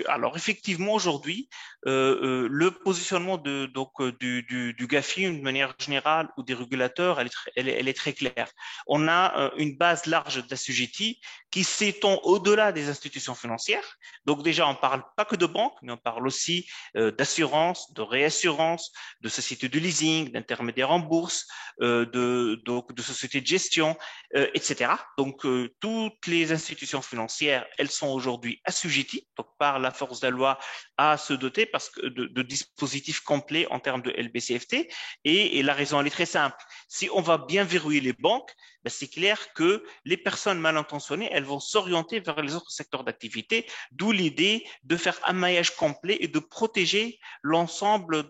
Alors, effectivement, aujourd'hui, le positionnement du GAFI, d'une manière générale, ou des régulateurs, elle est très claire. On a une base large d'assujettis qui s'étend au-delà des institutions financières. Donc, déjà, on parle pas que de banques, mais on parle aussi d'assurance, de réassurance, de sociétés de leasing, d'intermédiaires en bourse, de sociétés de gestion, etc. Donc, toutes les institutions financières, elles sont aujourd'hui assujetties, donc par la force de la loi, à se doter de dispositifs complets en termes de LBCFT. Et la raison, elle est très simple. Si on va bien verrouiller les banques, c'est clair que les personnes mal intentionnées, elles vont s'orienter vers les autres secteurs d'activité, d'où l'idée de faire un maillage complet et de protéger l'ensemble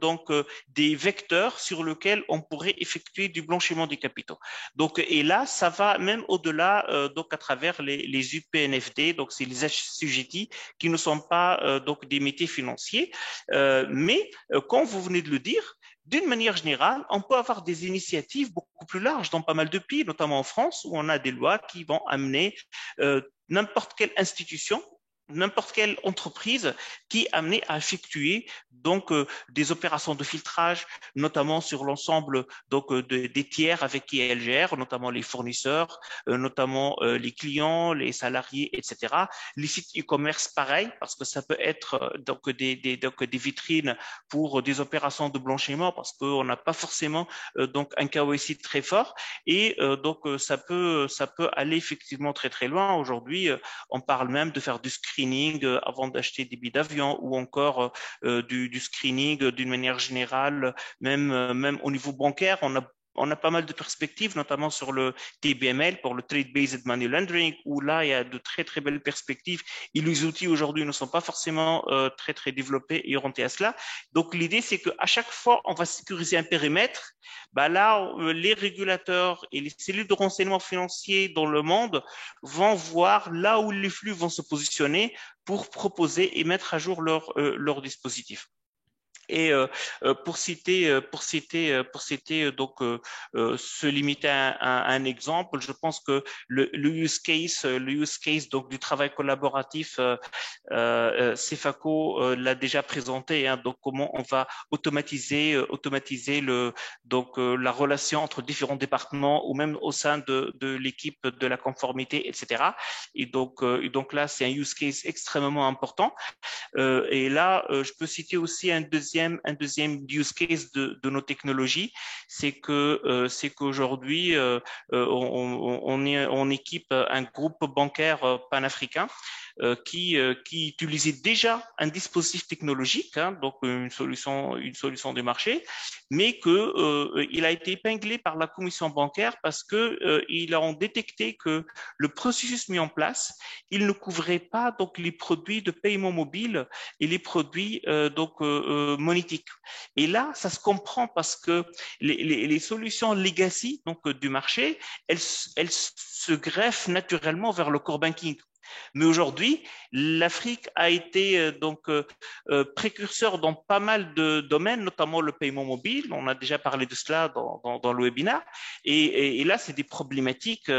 des vecteurs sur lesquels on pourrait effectuer du blanchiment des capitaux. Donc, et là, ça va même au-delà, donc à travers les UPNFD, donc c'est les assujettis qui ne sont pas donc des métiers financiers, mais comme vous venez de le dire, d'une manière générale, on peut avoir des initiatives beaucoup plus larges dans pas mal de pays, notamment en France, où on a des lois qui vont amener n'importe quelle institution n'importe quelle entreprise qui est amenée à effectuer donc des opérations de filtrage, notamment sur l'ensemble donc des tiers avec qui elle gère, notamment les fournisseurs, notamment les clients, les salariés, etc. Les sites e-commerce, pareil, parce que ça peut être donc des vitrines pour des opérations de blanchiment, parce qu'on n'a pas forcément donc un KYC très fort, et donc ça peut aller effectivement très très loin. Aujourd'hui, on parle même de faire du screening avant d'acheter des billets d'avion, ou encore du screening d'une manière générale, même au niveau bancaire. On a pas mal de perspectives, notamment sur le TBML, pour le Trade Based Money Laundering, où là, il y a de très, très belles perspectives. Et les outils aujourd'hui ne sont pas forcément très, très développés et orientés à cela. Donc, l'idée, c'est qu'à chaque fois, on va sécuriser un périmètre. Bah là, les régulateurs et les cellules de renseignement financier dans le monde vont voir là où les flux vont se positionner pour proposer et mettre à jour leur dispositif. Et pour citer donc se limiter à un exemple, je pense que le use case donc du travail collaboratif, Cefaco l'a déjà présenté, hein, donc comment on va automatiser la relation entre différents départements, ou même au sein de l'équipe de la conformité, etc. Et donc là, c'est un use case extrêmement important. Et là, je peux citer aussi un deuxième use case de nos technologies, c'est qu'aujourd'hui, on équipe un groupe bancaire panafricain qui utilisait déjà un dispositif technologique, hein, donc une solution de marché, mais il a été épinglé par la commission bancaire parce qu'ils ont détecté que le processus mis en place, il ne couvrait pas donc les produits de paiement mobile et les produits monétiques. Et là, ça se comprend parce que les solutions legacy donc du marché, elles se greffent naturellement vers le core banking. Mais aujourd'hui, l'Afrique a été précurseur dans pas mal de domaines, notamment le paiement mobile. On a déjà parlé de cela dans le webinaire. Et là, c'est des problématiques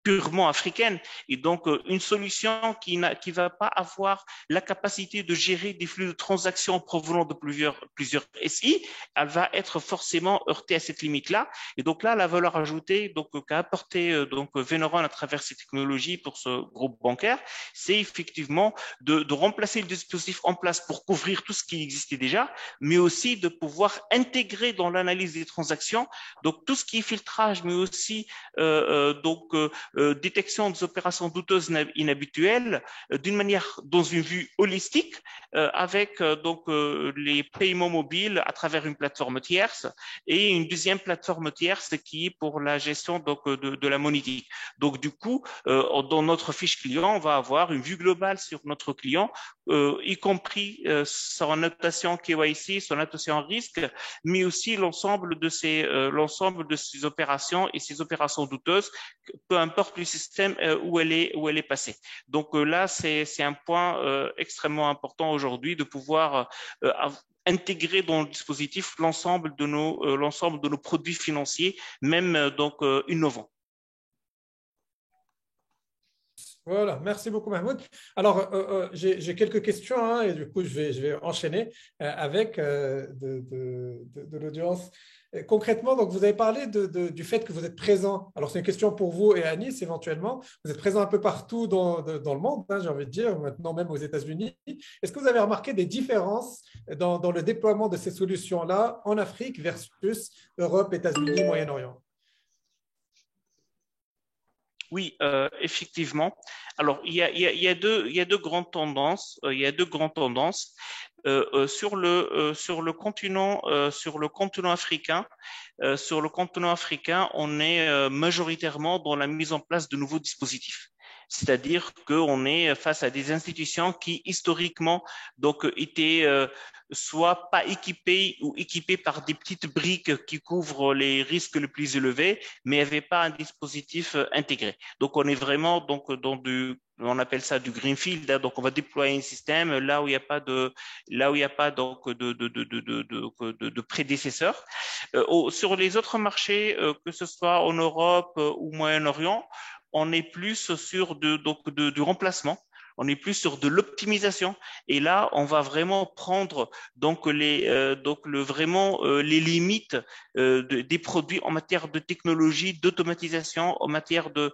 purement africaine, et donc une solution qui va pas avoir la capacité de gérer des flux de transactions provenant de plusieurs SI, elle va être forcément heurtée à cette limite-là. Et donc là, la valeur ajoutée donc qu'a apporté Veneron à travers ces technologies pour ce groupe bancaire, c'est effectivement de remplacer le dispositif en place pour couvrir tout ce qui existait déjà, mais aussi de pouvoir intégrer dans l'analyse des transactions donc tout ce qui est filtrage, mais aussi détection des opérations douteuses inhabituelles dans une vue holistique, avec les paiements mobiles à travers une plateforme tierce, et une deuxième plateforme tierce qui est pour la gestion de la monétique. Donc du coup, dans notre fiche client, on va avoir une vue globale sur notre client, y compris son notation KYC, son notation risque, mais aussi l'ensemble de ces opérations et ces opérations douteuses, peu importe le système où elle est passée. Donc là, c'est un point extrêmement important aujourd'hui, de pouvoir intégrer dans le dispositif l'ensemble de nos produits financiers, même innovants. Voilà, merci beaucoup Mahmoud. Alors, j'ai quelques questions, hein, et du coup, je vais enchaîner avec de l'audience. Concrètement, donc, vous avez parlé du fait que vous êtes présent. Alors, c'est une question pour vous et Anis éventuellement. Vous êtes présent un peu partout dans le monde, hein, j'ai envie de dire, maintenant même aux États-Unis. Est-ce que vous avez remarqué des différences dans le déploiement de ces solutions-là en Afrique versus Europe, États-Unis, Moyen-Orient? Oui, effectivement. Alors, il y a deux grandes tendances. Sur le continent africain. Sur le continent africain, on est majoritairement dans la mise en place de nouveaux dispositifs. C'est-à-dire qu'on est face à des institutions qui historiquement étaient soit pas équipées, ou équipées par des petites briques qui couvrent les risques les plus élevés, mais n'avaient pas un dispositif intégré. Donc on est vraiment on appelle ça du greenfield, hein. Donc on va déployer un système là où il n'y a pas de prédécesseurs. Sur les autres marchés, que ce soit en Europe ou Moyen-Orient, on est plus sur du remplacement. on est plus sur de l'optimisation. Et là, on va vraiment prendre donc vraiment les limites des produits en matière de technologie, d'automatisation, en matière de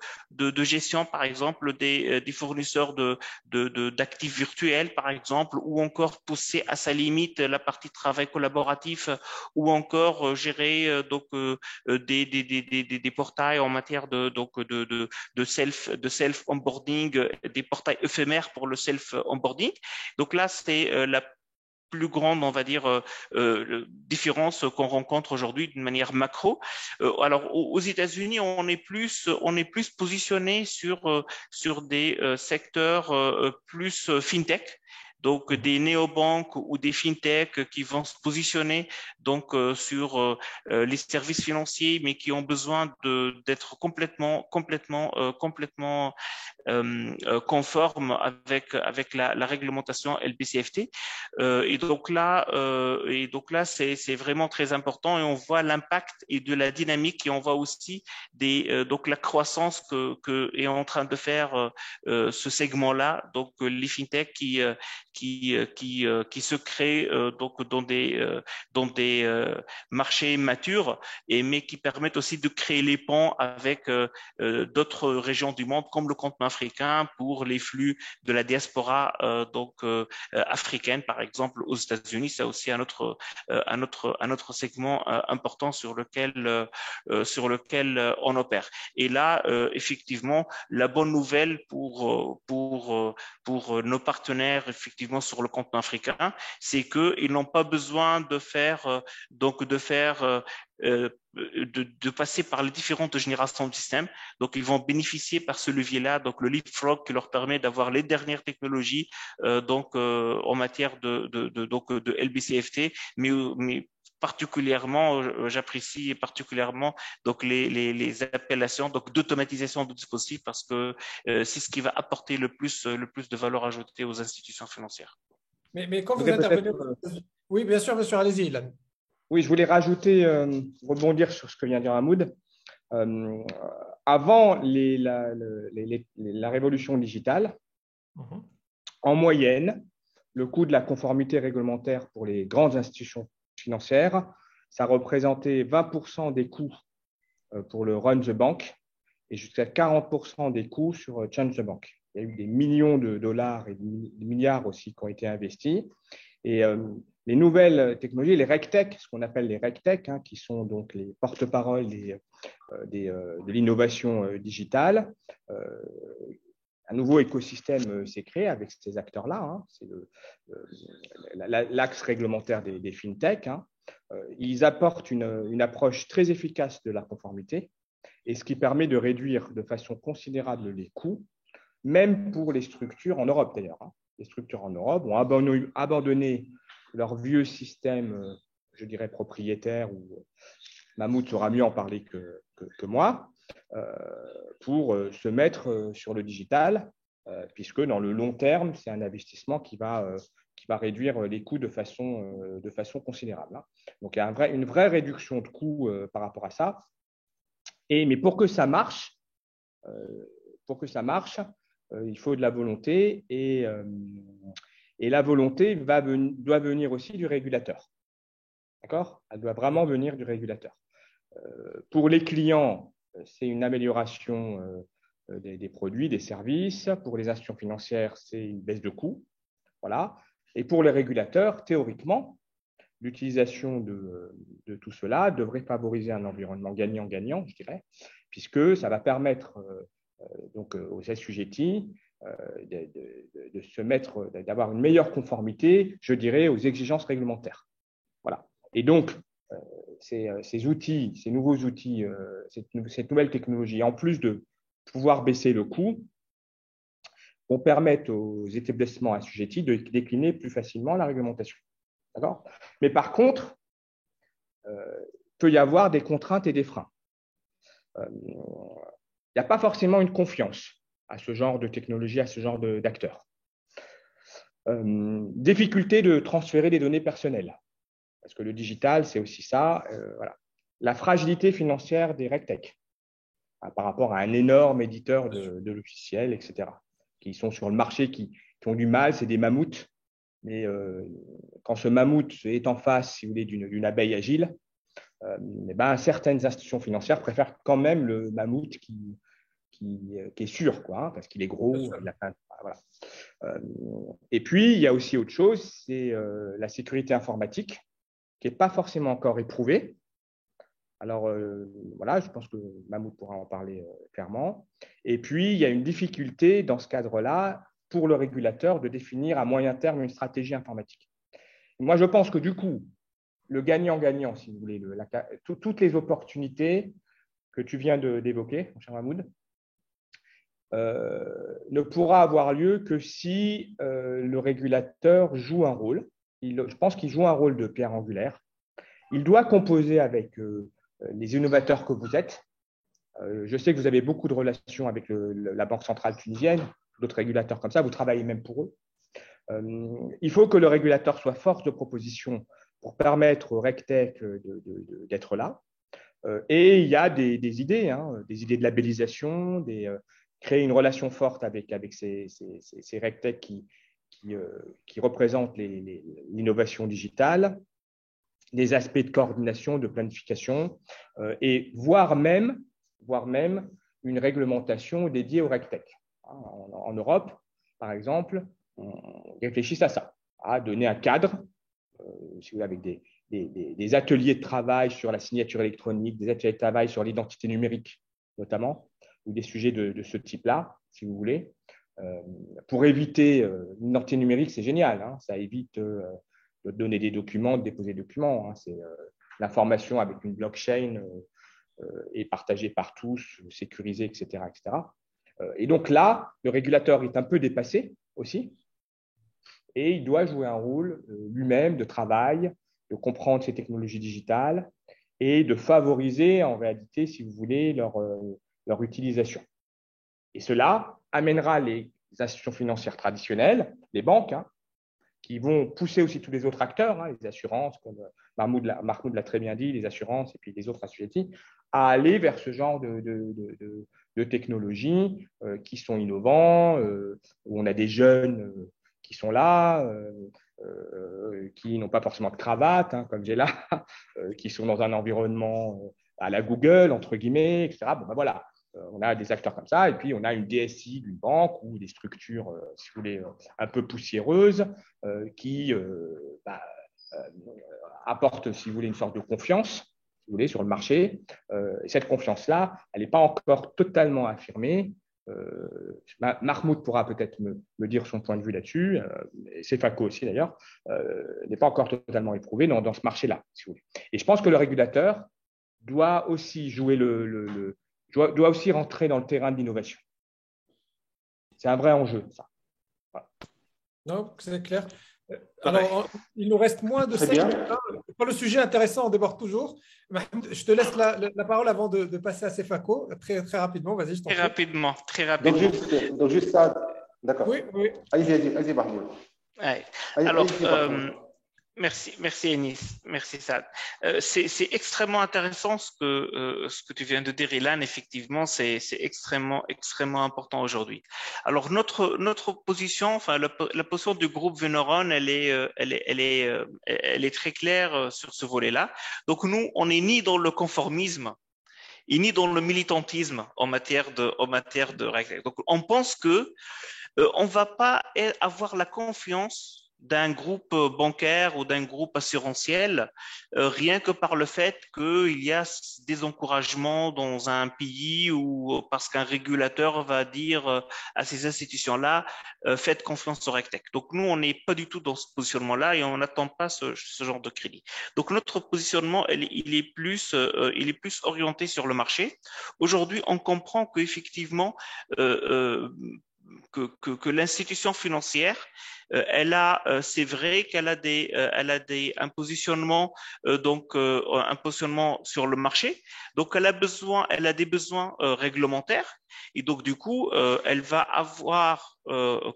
gestion, par exemple, des fournisseurs d'actifs virtuels, par exemple, ou encore pousser à sa limite la partie travail collaboratif, ou encore gérer des portails en matière de self-onboarding, des portails éphémères pour le self-onboarding. Donc là, c'est la plus grande, on va dire, différence qu'on rencontre aujourd'hui d'une manière macro. Alors, aux États-Unis, on est plus positionné sur des secteurs plus fintech. Donc, des néobanques ou des fintechs qui vont se positionner donc sur les services financiers, mais qui ont besoin d'être complètement conforme avec la réglementation LBCFT. Et donc là, c'est vraiment très important et on voit l'impact et de la dynamique et on voit aussi donc la croissance que est en train de faire ce segment-là. Donc les fintechs qui se créent donc dans des marchés matures mais qui permettent aussi de créer les ponts avec d'autres régions du monde comme le continent africain pour les flux de la diaspora africaine, par exemple aux États-Unis. C'est aussi un autre segment important sur lequel on opère. Et là, effectivement, la bonne nouvelle pour nos partenaires effectivement sur le continent africain, c'est qu'ils n'ont pas besoin de passer par les différentes générations de systèmes. Donc, ils vont bénéficier par ce levier-là, donc le leapfrog qui leur permet d'avoir les dernières technologies en matière de LBCFT, mais particulièrement, j'apprécie particulièrement donc les appellations donc d'automatisation de dispositifs parce que c'est ce qui va apporter le plus de valeur ajoutée aux institutions financières. Mais quand vous intervenez… Oui, bien sûr, allez-y, Ilan. Oui, je voulais rajouter, rebondir sur ce que vient de dire Hamoud. Avant la révolution digitale, en moyenne, le coût de la conformité réglementaire pour les grandes institutions financières, ça représentait 20% des coûts pour le run the bank et jusqu'à 40% des coûts sur change the bank. Il y a eu des millions de dollars et des milliards aussi qui ont été investis. Et les nouvelles technologies, les RegTech, ce qu'on appelle les RegTech, qui sont donc les porte-paroles de l'innovation digitale, un nouveau écosystème s'est créé avec ces acteurs-là. C'est l'axe réglementaire des fintech. Ils apportent une approche très efficace de la conformité et ce qui permet de réduire de façon considérable les coûts, même pour les structures en Europe d'ailleurs. Les structures en Europe ont abandonné leur vieux système, je dirais propriétaire, où Mahmoud saura mieux en parler que moi, pour se mettre sur le digital, puisque dans le long terme, c'est un investissement qui va réduire les coûts de façon considérable. Donc, il y a une vraie réduction de coûts par rapport à ça. Mais pour que ça marche, il faut de la volonté et la volonté doit venir aussi du régulateur. D'accord ? Elle doit vraiment venir du régulateur. Pour les clients, c'est une amélioration des produits, des services. Pour les institutions financières, c'est une baisse de coûts. Voilà. Et pour les régulateurs, théoriquement, l'utilisation de tout cela devrait favoriser un environnement gagnant-gagnant, je dirais, puisque ça va permettre donc aux assujettis d'avoir une meilleure conformité, je dirais, aux exigences réglementaires. Voilà. Et donc, ces outils, ces nouveaux outils, cette nouvelle technologie, en plus de pouvoir baisser le coût, vont permettre aux établissements assujettis de décliner plus facilement la réglementation. D'accord ? Mais par contre, il peut y avoir des contraintes et des freins. Il n'y a pas forcément une confiance à ce genre de technologie, à ce genre d'acteurs. Difficulté de transférer des données personnelles, parce que le digital, c'est aussi ça. Voilà. La fragilité financière des RegTech par rapport à un énorme éditeur de logiciels, etc. qui sont sur le marché, qui ont du mal, c'est des mammouths. Mais quand ce mammouth est en face, si vous voulez, d'une abeille agile, certaines institutions financières préfèrent quand même le mammouth qui est sûr, quoi, hein, parce qu'il est gros. Voilà. Et puis, il y a aussi autre chose, c'est la sécurité informatique, qui n'est pas forcément encore éprouvée. Alors, voilà, je pense que Mahmoud pourra en parler clairement. Et puis, il y a une difficulté dans ce cadre-là pour le régulateur de définir à moyen terme une stratégie informatique. Moi, je pense que du coup, le gagnant-gagnant, si vous voulez, toutes les opportunités que tu viens d'évoquer, mon cher Mahmoud, ne pourra avoir lieu que si le régulateur joue un rôle. Je pense qu'il joue un rôle de pierre angulaire. Il doit composer avec les innovateurs que vous êtes. Je sais que vous avez beaucoup de relations avec la Banque centrale tunisienne, d'autres régulateurs comme ça, vous travaillez même pour eux. Il faut que le régulateur soit force de proposition pour permettre au RegTech d'être là. Et il y a des idées, des idées de labellisation, créer une relation forte avec ces RegTech qui représentent l'innovation digitale, des aspects de coordination, de planification, et voire même une réglementation dédiée au RegTech. En Europe, par exemple, on réfléchit à ça, à donner un cadre, si vous voulez, avec des ateliers de travail sur la signature électronique, des ateliers de travail sur l'identité numérique, notamment, ou des sujets de ce type-là, si vous voulez. Pour éviter l'identité numérique, c'est génial, hein, ça évite de donner des documents, de déposer des documents. Hein, c'est l'information avec une blockchain est partagée par tous, sécurisée, etc., etc. Et donc là, le régulateur est un peu dépassé aussi, et il doit jouer un rôle lui-même de travail, de comprendre ces technologies digitales et de favoriser en réalité, si vous voulez, leur utilisation. Et cela amènera les institutions financières traditionnelles, les banques, qui vont pousser aussi tous les autres acteurs, les assurances, comme Mahmoud l'a très bien dit, les assurances et puis les autres assujettis, à aller vers ce genre de technologies qui sont innovants, où on a des jeunes qui sont là, qui n'ont pas forcément de cravate, comme j'ai là, qui sont dans un environnement à la Google, entre guillemets, etc. Voilà. On a des acteurs comme ça, et puis on a une DSI d'une banque ou des structures, si vous voulez, un peu poussiéreuses qui apportent, si vous voulez, une sorte de confiance, si vous voulez, sur le marché. Et cette confiance-là, elle n'est pas encore totalement affirmée. Mahmoud pourra peut-être me dire son point de vue là-dessus, et Sefako aussi d'ailleurs, n'est pas encore totalement éprouvé dans ce marché-là, si vous voulez. Et je pense que le régulateur doit aussi jouer doit aussi rentrer dans le terrain de l'innovation. C'est un vrai enjeu, ça. Voilà. Non, c'est clair. Alors, il nous reste moins de 5 minutes. Le sujet intéressant, on déborde toujours. Je te laisse la parole avant de passer à Sefako. Très, très rapidement, vas-y. Je t'en prie. Très rapidement. Donc juste ça. D'accord. Oui. Allez-y, Mahmoud. Alors, merci Enis, merci Saad. C'est extrêmement intéressant ce que tu viens de dire, Ilan. Effectivement, c'est extrêmement important aujourd'hui. Alors notre position, enfin la position du groupe Veneron, elle est très claire sur ce volet-là. Donc nous, on n'est ni dans le conformisme ni dans le militantisme en matière de règles. Donc on pense que on va pas avoir la confiance d'un groupe bancaire ou d'un groupe assurantiel, rien que par le fait qu'il y a des encouragements dans un pays ou parce qu'un régulateur va dire à ces institutions-là, faites confiance au RegTech. Donc nous, on n'est pas du tout dans ce positionnement-là et on n'attend pas ce genre de crédit. Donc notre positionnement, il est plus orienté sur le marché. Aujourd'hui, on comprend qu'effectivement, que l'institution financière, c'est vrai qu'elle a un positionnement, un positionnement sur le marché. Donc, elle a des besoins réglementaires. Et donc, du coup, elle va avoir,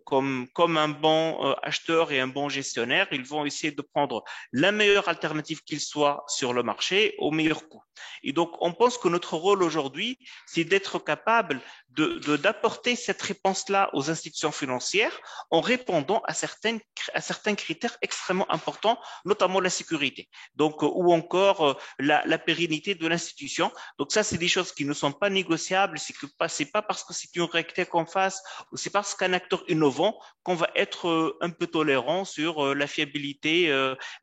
comme un bon acheteur et un bon gestionnaire, ils vont essayer de prendre la meilleure alternative qu'il soit sur le marché au meilleur coût. Et donc, on pense que notre rôle aujourd'hui, c'est d'être capable d'apporter cette réponse-là aux institutions financières en répondant à certains critères extrêmement importants, notamment la sécurité, donc, ou encore la pérennité de l'institution. Donc ça, c'est des choses qui ne sont pas négociables. C'est pas parce que c'est une rectée qu'on fasse ou c'est parce qu'un acteur innovant qu'on va être un peu tolérant sur la fiabilité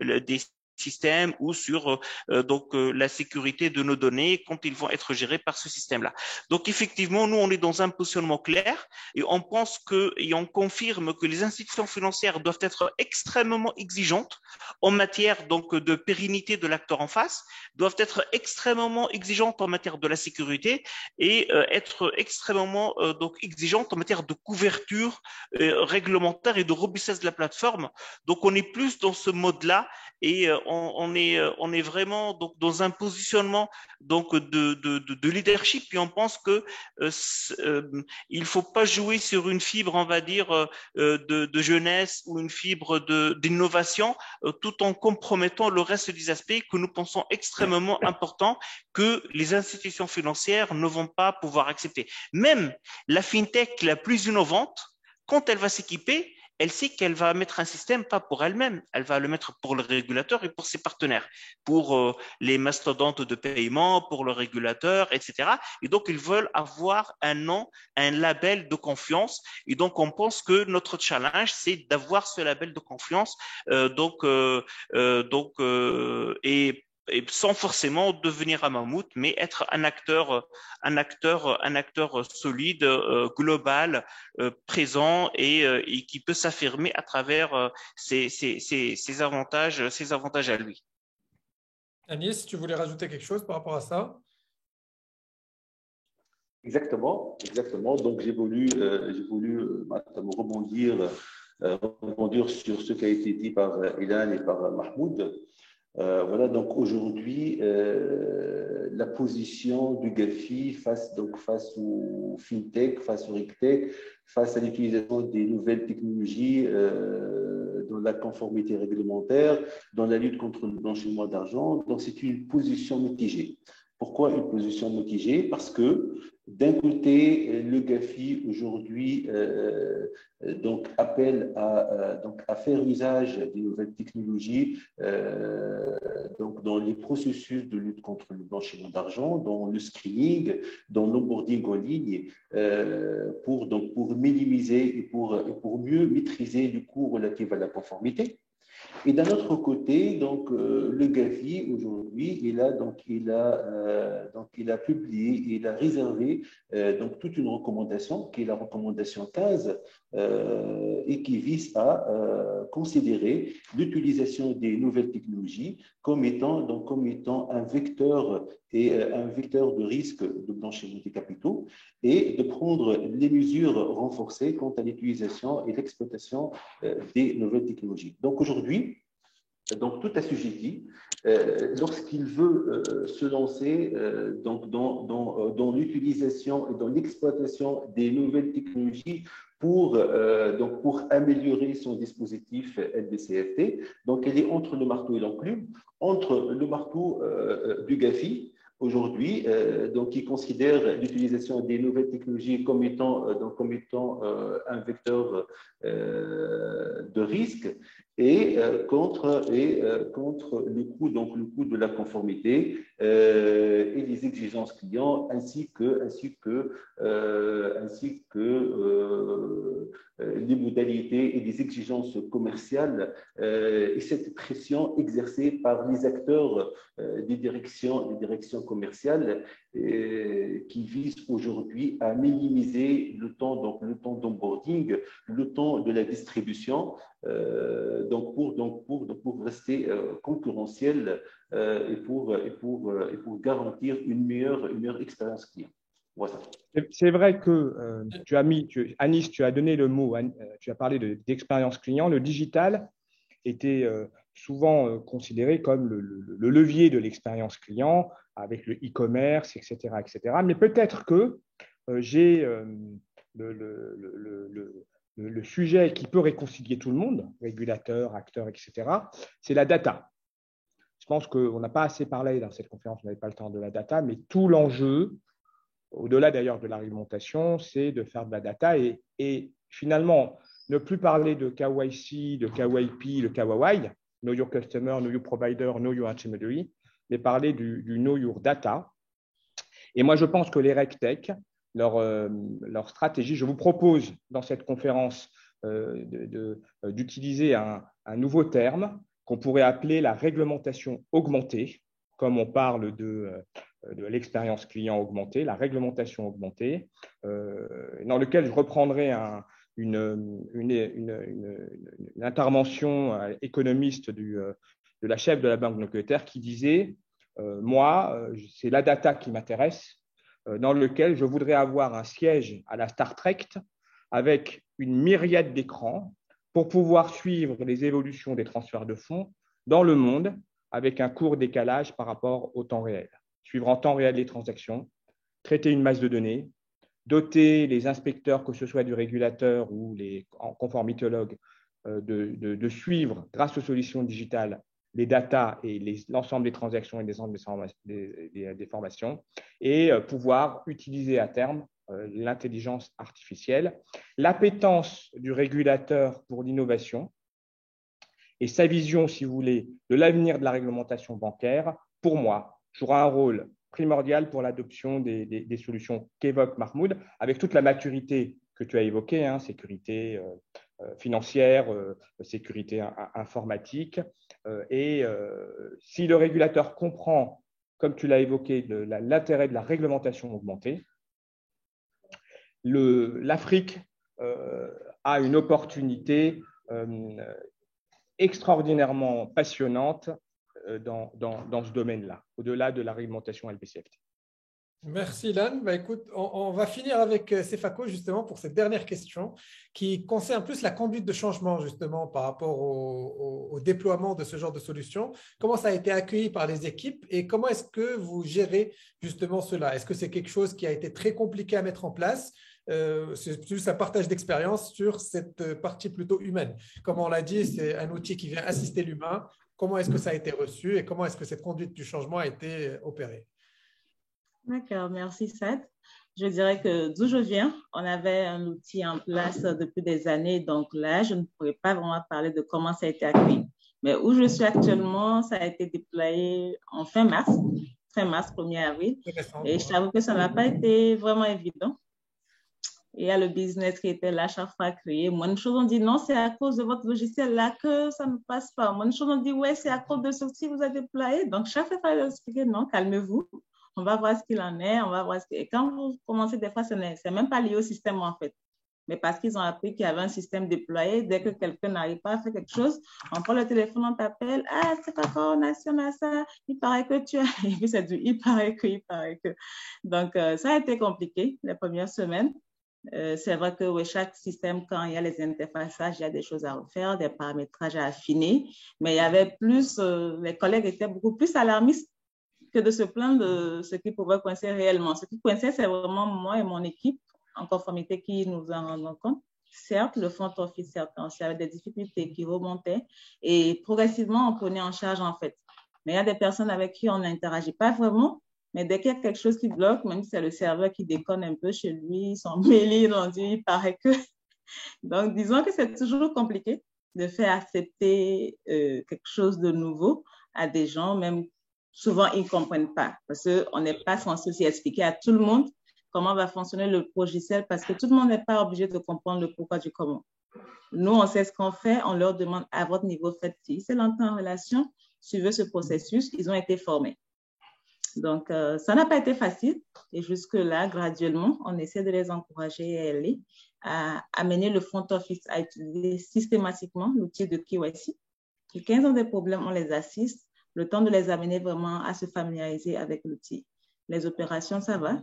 des système ou sur la sécurité de nos données quand ils vont être gérés par ce système-là. Donc effectivement, nous on est dans un positionnement clair et on pense que et on confirme que les institutions financières doivent être extrêmement exigeantes en matière donc de pérennité de l'acteur en face, doivent être extrêmement exigeantes en matière de la sécurité et être extrêmement donc exigeantes en matière de couverture réglementaire et de robustesse de la plateforme. Donc on est plus dans ce mode-là et on est vraiment donc dans un positionnement donc de leadership et on pense que il faut pas jouer sur une fibre, on va dire, de jeunesse ou une fibre d'innovation tout en compromettant le reste des aspects que nous pensons extrêmement importants que les institutions financières ne vont pas pouvoir accepter. Même la fintech la plus innovante, quand elle va s'équiper, elle sait qu'elle va mettre un système pas pour elle-même, elle va le mettre pour le régulateur et pour ses partenaires, pour les mastodontes de paiement, pour le régulateur, etc. Et donc, ils veulent avoir un nom, un label de confiance. Et donc, on pense que notre challenge, c'est d'avoir ce label de confiance. Et sans forcément devenir un mammouth, mais être un acteur solide, global, présent et qui peut s'affirmer à travers ses avantages à lui. Anis, tu voulais rajouter quelque chose par rapport à ça? Exactement. Donc, j'ai voulu rebondir sur ce qui a été dit par Ilan et par Mahmoud. Voilà, donc aujourd'hui, la position du GAFI face au FinTech, face au RegTech, face à l'utilisation des nouvelles technologies dans la conformité réglementaire, dans la lutte contre le blanchiment d'argent. Donc, c'est une position mitigée. Pourquoi une position mitigée? Parce que d'un côté, le GAFI aujourd'hui appelle à faire usage des nouvelles technologies donc dans les processus de lutte contre le blanchiment d'argent, dans le screening, dans l'onboarding en ligne, pour minimiser et pour mieux maîtriser les coûts relatifs à la conformité. Et d'un autre côté, donc, le GAFI, aujourd'hui, il a publié, il a réservé donc, toute une recommandation, qui est la recommandation 15, et qui vise à considérer l'utilisation des nouvelles technologies comme étant un vecteur de risque de blanchiment des capitaux et de prendre les mesures renforcées quant à l'utilisation et l'exploitation des nouvelles technologies. Donc aujourd'hui, donc tout assujetti, lorsqu'il veut se lancer dans l'utilisation et dans l'exploitation des nouvelles technologies pour améliorer son dispositif LBCFT, donc elle est entre le marteau et l'enclume, entre le marteau du GAFI, aujourd'hui, qui considère l'utilisation des nouvelles technologies comme étant un vecteur de risque et contre le coût de la conformité et les exigences clients ainsi que les modalités et les exigences commerciales et cette pression exercée par les acteurs des directions commerciales qui visent aujourd'hui à minimiser le temps d'onboarding, le temps de la distribution, pour rester concurrentiel et pour garantir une meilleure expérience client. Voilà. C'est vrai que Anis, tu as donné le mot, tu as parlé d'expérience client. Le digital était souvent considéré comme le levier de l'expérience client avec le e-commerce, etc., etc. Mais peut-être que j'ai le sujet qui peut réconcilier tout le monde, régulateur, acteur, etc., c'est la data. Je pense qu'on n'a pas assez parlé dans cette conférence, on n'avait pas le temps de la data, mais tout l'enjeu au-delà d'ailleurs de la réglementation, c'est de faire de la data et finalement ne plus parler de KYC, de KYP, de KYY, Know Your Customer, Know Your Provider, Know Your Intermediary, mais parler du Know Your Data. Et moi, je pense que les RegTech, leur stratégie, je vous propose dans cette conférence d'utiliser un nouveau terme qu'on pourrait appeler la réglementation augmentée, comme on parle de l'expérience client augmentée, la réglementation augmentée, dans lequel je reprendrai une intervention économiste de la chef de la Banque d'Angleterre qui disait moi, c'est la data qui m'intéresse, dans lequel je voudrais avoir un siège à la Star Trek avec une myriade d'écrans pour pouvoir suivre les évolutions des transferts de fonds dans le monde avec un court décalage par rapport au temps réel. Suivre en temps réel les transactions, traiter une masse de données, doter les inspecteurs, que ce soit du régulateur ou les conformitologues, de suivre, grâce aux solutions digitales, les datas et l'ensemble des transactions et des formations, et pouvoir utiliser à terme l'intelligence artificielle. L'appétence du régulateur pour l'innovation et sa vision, si vous voulez, de l'avenir de la réglementation bancaire, pour moi, jouera un rôle primordial pour l'adoption des solutions qu'évoque Mahmoud, avec toute la maturité que tu as évoquée, hein, sécurité financière, sécurité informatique. Et si le régulateur comprend, comme tu l'as évoqué, l'intérêt de la réglementation augmentée, l'Afrique a une opportunité extraordinairement passionnante dans ce domaine-là, au-delà de la réglementation LPCFT. Merci Lan. Écoute, on va finir avec Sefako justement pour cette dernière question qui concerne plus la conduite de changement justement par rapport au déploiement de ce genre de solution. Comment ça a été accueilli par les équipes et comment est-ce que vous gérez justement cela? Est-ce que c'est quelque chose qui a été très compliqué à mettre en place? C'est plus un partage d'expérience sur cette partie plutôt humaine. Comme on l'a dit, c'est un outil qui vient assister l'humain. Comment est-ce que ça a été reçu et comment est-ce que cette conduite du changement a été opérée? D'accord, merci Sad. Je dirais que d'où je viens, on avait un outil en place depuis des années, donc là, je ne pourrais pas vraiment parler de comment ça a été accueilli. Mais où je suis actuellement, ça a été déployé en fin mars, 1er avril. Et je t'avoue que ça n'a pas été vraiment évident. Il y a le business qui était là chaque fois créé. Moi, une chose, on dit non, c'est à cause de votre logiciel là que ça ne passe pas. Moi, une chose, on dit ouais, c'est à cause de ce que vous avez déployé. Donc, chaque fois, il fallait expliquer non, calmez-vous. On va voir ce qu'il en est, on va voir ce qu'il... Et quand vous commencez, des fois, ce n'est même pas lié au système en fait. Mais parce qu'ils ont appris qu'il y avait un système déployé, dès que quelqu'un n'arrive pas à faire quelque chose, on prend le téléphone, on t'appelle, ah, c'est pas quoi, on a ça, il paraît que tu as... Et puis c'est du il paraît que. Donc, ça a été compliqué les premières semaines. C'est vrai que oui, chaque système, quand il y a les interfaçages, il y a des choses à refaire, des paramétrages à affiner, mais il y avait plus, les collègues étaient beaucoup plus alarmistes que de se plaindre de ce qui pouvait coincer réellement. Ce qui coinçait, c'est vraiment moi et mon équipe en conformité qui nous en rendons compte. Certes, le front office, il y avait des difficultés qui remontaient et progressivement, on prenait en charge en fait. Mais il y a des personnes avec qui on n'interagit pas vraiment, mais dès qu'il y a quelque chose qui bloque, même si c'est le serveur qui déconne un peu chez lui, son mail, on dit, il paraît que... Donc, disons que c'est toujours compliqué de faire accepter quelque chose de nouveau à des gens, même souvent, ils ne comprennent pas parce qu'on n'est pas censé aussi expliquer à tout le monde comment va fonctionner le logiciel parce que tout le monde n'est pas obligé de comprendre le pourquoi du comment. Nous, on sait ce qu'on fait, on leur demande à votre niveau, faites-il. C'est longtemps en relation, suivez ce processus, ils ont été formés. Donc, ça n'a pas été facile et jusque-là, graduellement, on essaie de les encourager à amener le front office à utiliser systématiquement l'outil de KYC. Et quand ils ont des problèmes, on les assiste. Le temps de les amener vraiment à se familiariser avec l'outil. Les opérations, ça va.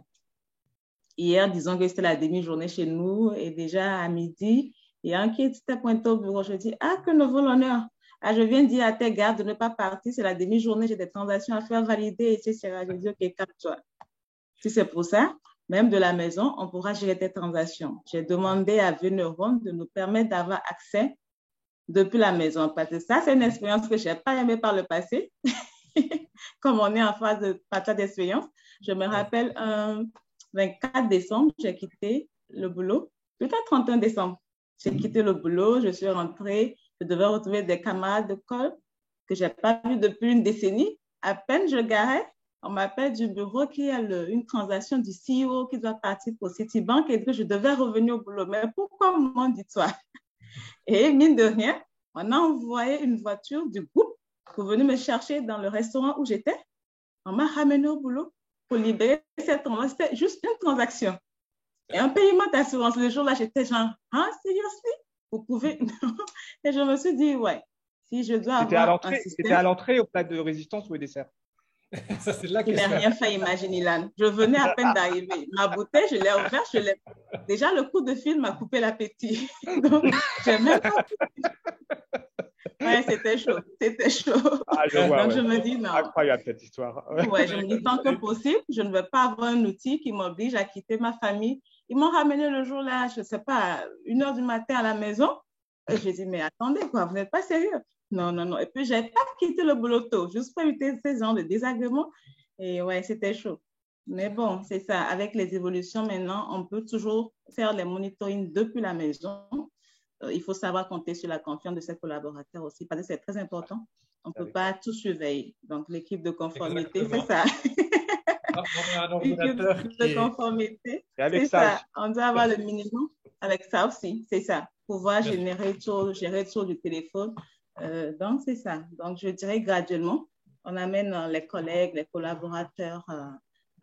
Hier, disons que c'était la demi-journée chez nous et déjà à midi, il y a un qui était pointé au bureau. Je dis, ah, que nouveau l'honneur. Ah, je viens dire à tes gardes de ne pas partir, c'est la demi-journée, j'ai des transactions à faire valider, etc. Je dis, ok, calme-toi. Si c'est pour ça, même de la maison, on pourra gérer tes transactions. J'ai demandé à Veneron de nous permettre d'avoir accès depuis la maison, parce que ça, c'est une expérience que je n'ai pas aimée par le passé. Comme on est en phase de partage d'expérience, je me rappelle 24 décembre, j'ai quitté le boulot. Peut-être 31 décembre, j'ai quitté le boulot, je suis rentrée, je devais retrouver des camarades d'école que je n'ai pas vus depuis une décennie. À peine je garais, on m'appelle du bureau qu'il y a une transaction du CEO qui doit partir pour Citibank et que je devais revenir au boulot. Mais pourquoi m'en dis-toi? Et mine de rien, on a envoyé une voiture du groupe pour venir me chercher dans le restaurant où j'étais. On m'a ramené au boulot pour libérer cette transaction. C'était juste une transaction. Et un paiement d'assurance. Le jour-là, j'étais genre, ah, seriously? Vous pouvez? Et je me suis dit, ouais, si je dois avoir un système… C'était à l'entrée, au plat de résistance ou au dessert? Ça, c'est là que je n'ai rien fait imaginer, Ilan. Je venais à peine d'arriver. Ma bouteille, je l'ai ouverte. Déjà, le coup de fil m'a coupé l'appétit. Donc, j'ai même pas… Ouais, c'était chaud. C'était chaud. Ah, je vois, donc, je me dis non. Incroyable cette histoire. Ouais, je me dis tant que possible, je ne veux pas avoir un outil qui m'oblige à quitter ma famille. Ils m'ont ramené le jour-là, je ne sais pas, 1h du matin à la maison. Et je dis, mais attendez, quoi, vous n'êtes pas sérieux? Non, non, non. Et puis, je n'ai pas quitté le boulot tôt, juste pour éviter ces gens de désagréments. Et ouais, c'était chaud. Mais bon, c'est ça. Avec les évolutions maintenant, on peut toujours faire les monitorings depuis la maison. Il faut savoir compter sur la confiance de ses collaborateurs aussi, parce que c'est très important. On ne peut pas tout surveiller. Donc, l'équipe de conformité, c'est ça. On a un ordinateur de conformité, c'est ça. On doit avoir le minimum avec ça aussi, c'est ça. Pouvoir gérer tout du téléphone. Donc, c'est ça. Donc, je dirais graduellement, on amène les collègues, les collaborateurs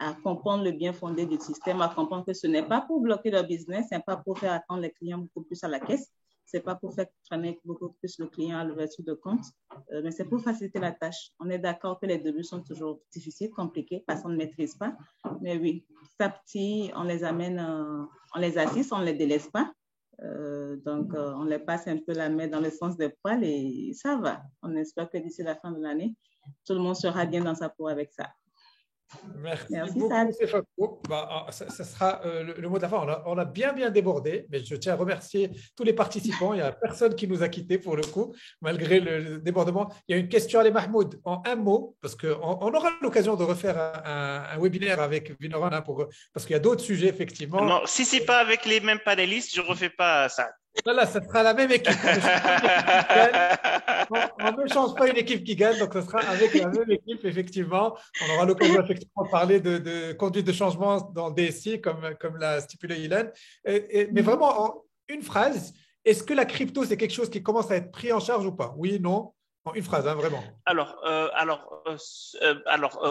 à comprendre le bien fondé du système, à comprendre que ce n'est pas pour bloquer leur business, ce n'est pas pour faire attendre les clients beaucoup plus à la caisse, ce n'est pas pour faire traîner beaucoup plus le client à l'ouverture de compte, mais c'est pour faciliter la tâche. On est d'accord que les débuts sont toujours difficiles, compliqués, parce qu'on ne maîtrise pas. Mais oui, petit à petit, on les amène, on les assiste, on ne les délaisse pas. Donc, on les passe un peu la main dans le sens des poils et ça va. On espère que d'ici la fin de l'année, tout le monde sera bien dans sa peau avec ça. Merci beaucoup, Sefako. Ça sera le mot de la fin. On a bien débordé, mais je tiens à remercier tous les participants. Il n'y a personne qui nous a quittés pour le coup, malgré le débordement. Il y a une question à Mahmoud en un mot, parce qu'on aura l'occasion de refaire un webinaire avec Vinoran, parce qu'il y a d'autres sujets, effectivement. Non, si ce n'est pas avec les mêmes panélistes, je ne refais pas ça. Voilà, ça sera la même équipe. On ne change pas une équipe qui gagne, donc ce sera avec la même équipe, effectivement. On aura l'occasion effectivement de parler de conduite de changement dans le DSI, comme l'a stipulé Ilan. Mais vraiment, en une phrase, est-ce que la crypto, c'est quelque chose qui commence à être pris en charge ou pas? Oui, non? En une phrase, hein, vraiment. Alors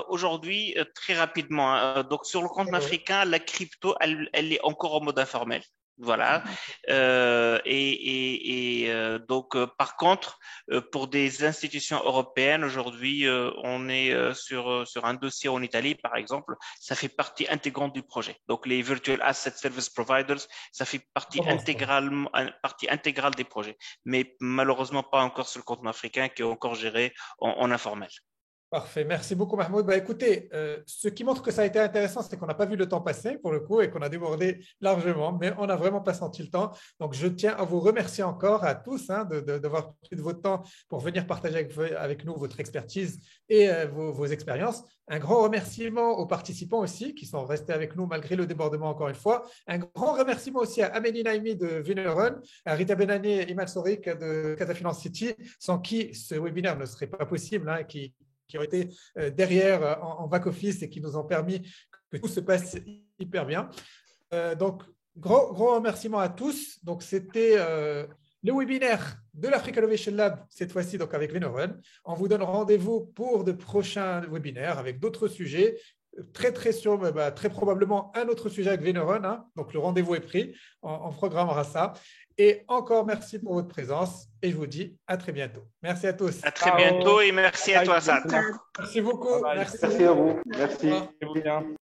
aujourd'hui, très rapidement, donc sur le continent africain, la crypto, elle est encore en mode informel. Voilà. Donc, par contre, pour des institutions européennes, aujourd'hui, on est sur un dossier en Italie, par exemple, ça fait partie intégrante du projet. Donc, les Virtual Asset Service Providers, ça fait partie intégrale des projets. Mais malheureusement, pas encore sur le continent africain qui est encore géré en informel. Parfait. Merci beaucoup, Mahmoud. Écoutez, ce qui montre que ça a été intéressant, c'est qu'on n'a pas vu le temps passer pour le coup et qu'on a débordé largement, mais on n'a vraiment pas senti le temps. Donc, je tiens à vous remercier encore à tous d'avoir pris de votre temps pour venir partager avec nous votre expertise et vos expériences. Un grand remerciement aux participants aussi qui sont restés avec nous malgré le débordement encore une fois. Un grand remerciement aussi à Amélie Naimi de Vinoran, à Rita Benani et Iman Sorik de Casa Finance City, sans qui ce webinaire ne serait pas possible, qui ont été derrière en back-office et qui nous ont permis que tout se passe hyper bien. Donc, gros remerciements à tous. Donc, c'était le webinaire de l'Africa Innovation Lab, cette fois-ci donc avec Vinoran. On vous donne rendez-vous pour de prochains webinaires avec d'autres sujets. Très probablement un autre sujet avec Vinoran. Donc, le rendez-vous est pris. On programmera ça. Et encore merci pour votre présence et je vous dis à très bientôt. Merci à tous. À très bientôt et merci à toi, Sad. Merci beaucoup. Merci à vous. Merci.